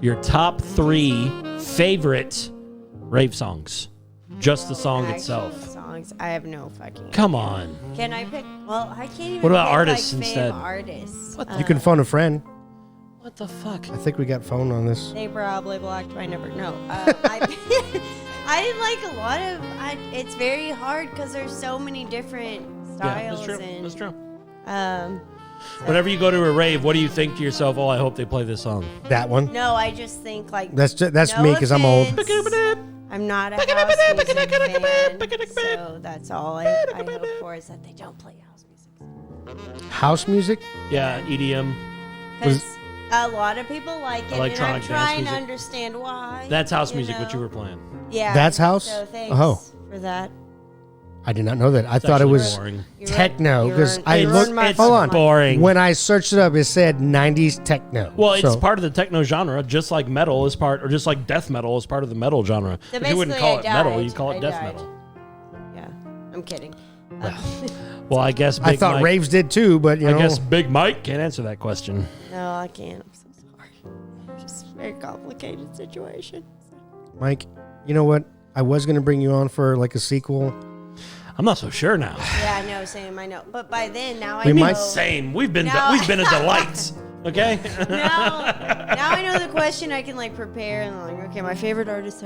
Your top 3 favorite rave songs. Just the song Actual itself. Songs. I have no fucking. Come on. Can I pick? Well, I can't even. What about pick, artists like, instead? Fame artists. You can phone a friend. What the fuck? I think we got phone on this. They probably blocked my number. No, I didn't like a lot of. It's very hard because there's so many different Yeah, styles. that's true. And, That's true. Um, Whenever you go to a rave, what do you think to yourself? Oh, I hope they play this song. That one. no, I just think like That's no me because I'm old. offense, I'm not a house music fan, so that's all I hope for is that they don't play house music. House music. Yeah, EDM. Because a lot of people like it, and I'm Electronic dance trying to music. understand why. That's house music. know? What you were playing. Yeah. That's house? So thanks Oh. for that. I did not know that. I It's thought it actually was boring. You techno ruined- because you I ruined looked. my Hold on. boring. When I searched it up, it said 90s techno. Well, it's So- part of the techno genre, just like metal is part, or just like death metal is part of the metal genre. So If you wouldn't basically call I it metal, died. you call it I death died. metal. Yeah, I'm kidding. Well, I guess Big I thought Mike, raves did too, but you I know. guess Big Mike can't answer that question. No, I can't. I'm so sorry. Just a very complicated situation. Mike, you know what? I was gonna bring you on for like a sequel. I'm not so sure now. Yeah, I know, Sam. I know. But by then, now We I know. might- Same. We've been No. we've been a delight. Okay. now I know the question. I can like prepare and like, okay, my favorite artist.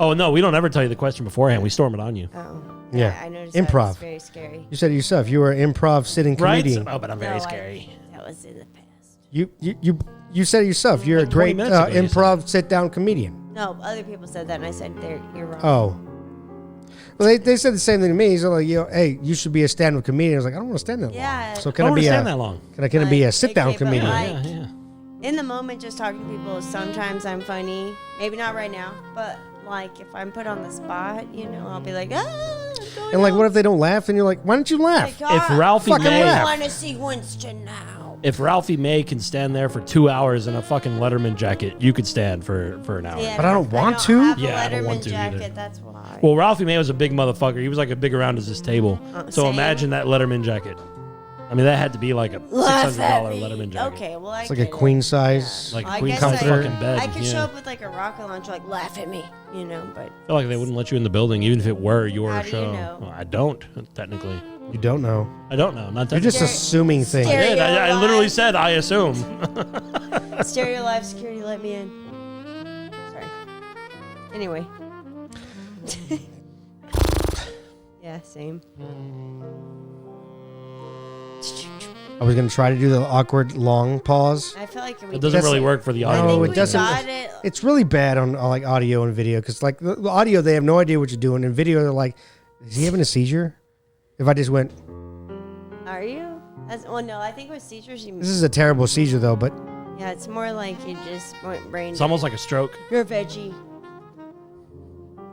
Oh no, we don't ever tell you the question beforehand. We storm it on you. Oh, Yeah. I noticed Improv. That was very scary. You said it yourself. You were an improv sitting Right? comedian. Oh, but I'm very No, scary. That was in the past. You said it yourself. You're Like a 20 great minutes ago you improv sit down comedian. No, other people said that, and I said, "You're wrong." Oh. Well, they said the same thing to me. He's like, hey, you should be a stand up comedian. I was like, I don't want to stand that long. Yeah. So I can don't I be understand a that long. can I be a Like, sit down okay, but comedian? like- Yeah, yeah. In the moment, just talking to people, sometimes I'm funny. Maybe not right now, but like if I'm put on the spot, I'll be like, And like, what if they don't laugh? Then you're like, why don't you laugh? If Ralphie Fucking May, laugh. I want to see Winston now. if Ralphie May can stand there for 2 hours in a fucking Letterman jacket, you could stand for an hour. Yeah, But I don't want to? Have a Yeah, I don't want Letterman to jacket, either. That's why. Well, Ralphie May was a big motherfucker. He was like as big around as this table. So same. imagine that Letterman jacket. I mean, that had to be like a Laugh at $600 me. Letterman jacket. Okay, well, I It's like a get it. queen size. Like a I queen guess size I- fucking bed. I could yeah. show up with like a rocket launcher, like laugh at me, but I feel like they wouldn't let you in the building, even if it were your How do you show. know? Well, I don't, technically. You don't know. I don't know. Not You're just technically. assuming things. I did. I literally Live. said, I assume. Stereo Live Security, let me in. Sorry. Anyway. Yeah, same. I was gonna try to do the awkward long pause. I feel like It doesn't really work for the I audio. think No, it we doesn't. got it. It's really bad on like audio and video because like the audio they have no idea what you're doing. In video they're like, is he having a seizure? If I just went, Are you? Well, no. I think with seizures, this is a terrible seizure though, but yeah, it's more like you just went brain. It's almost like a stroke. You're a veggie.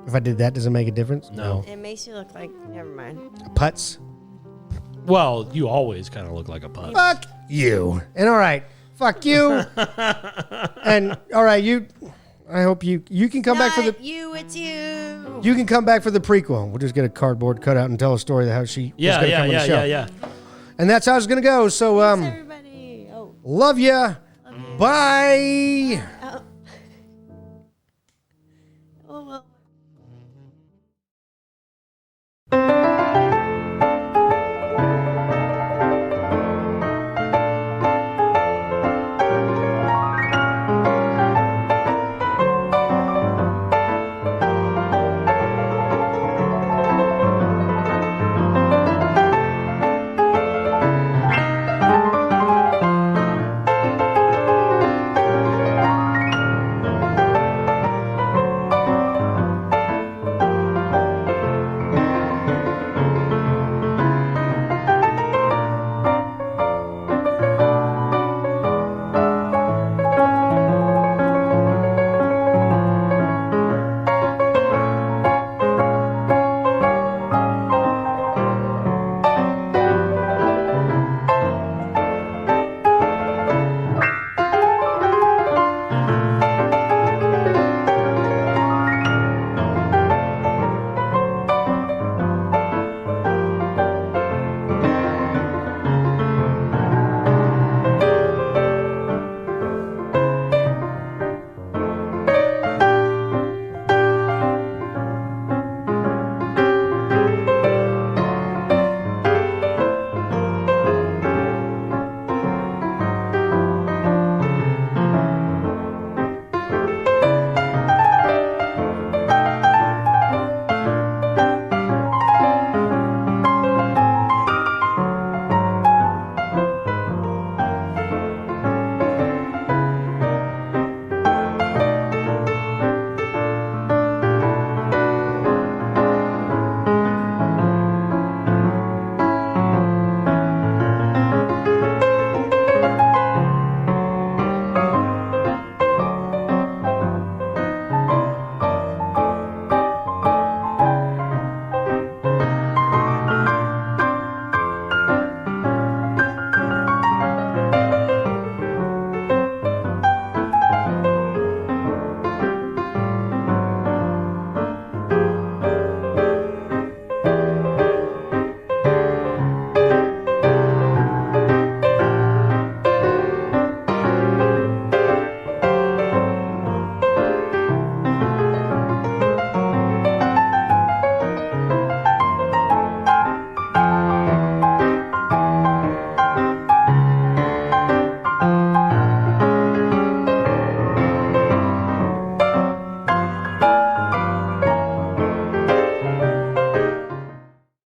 if I did that, does it make a difference? No. It makes you look like. Never mind. Putz. Well, you always kind of look like a putt. Fuck you. And all right, fuck you. And all right, you. I hope you can come back for the. Not you, it's you. You can come back for the prequel. We'll just get a cardboard cutout and tell a story of how she. was gonna come on the show. yeah. And that's how it's gonna go. So Thanks, everybody. Oh. love ya. Bye.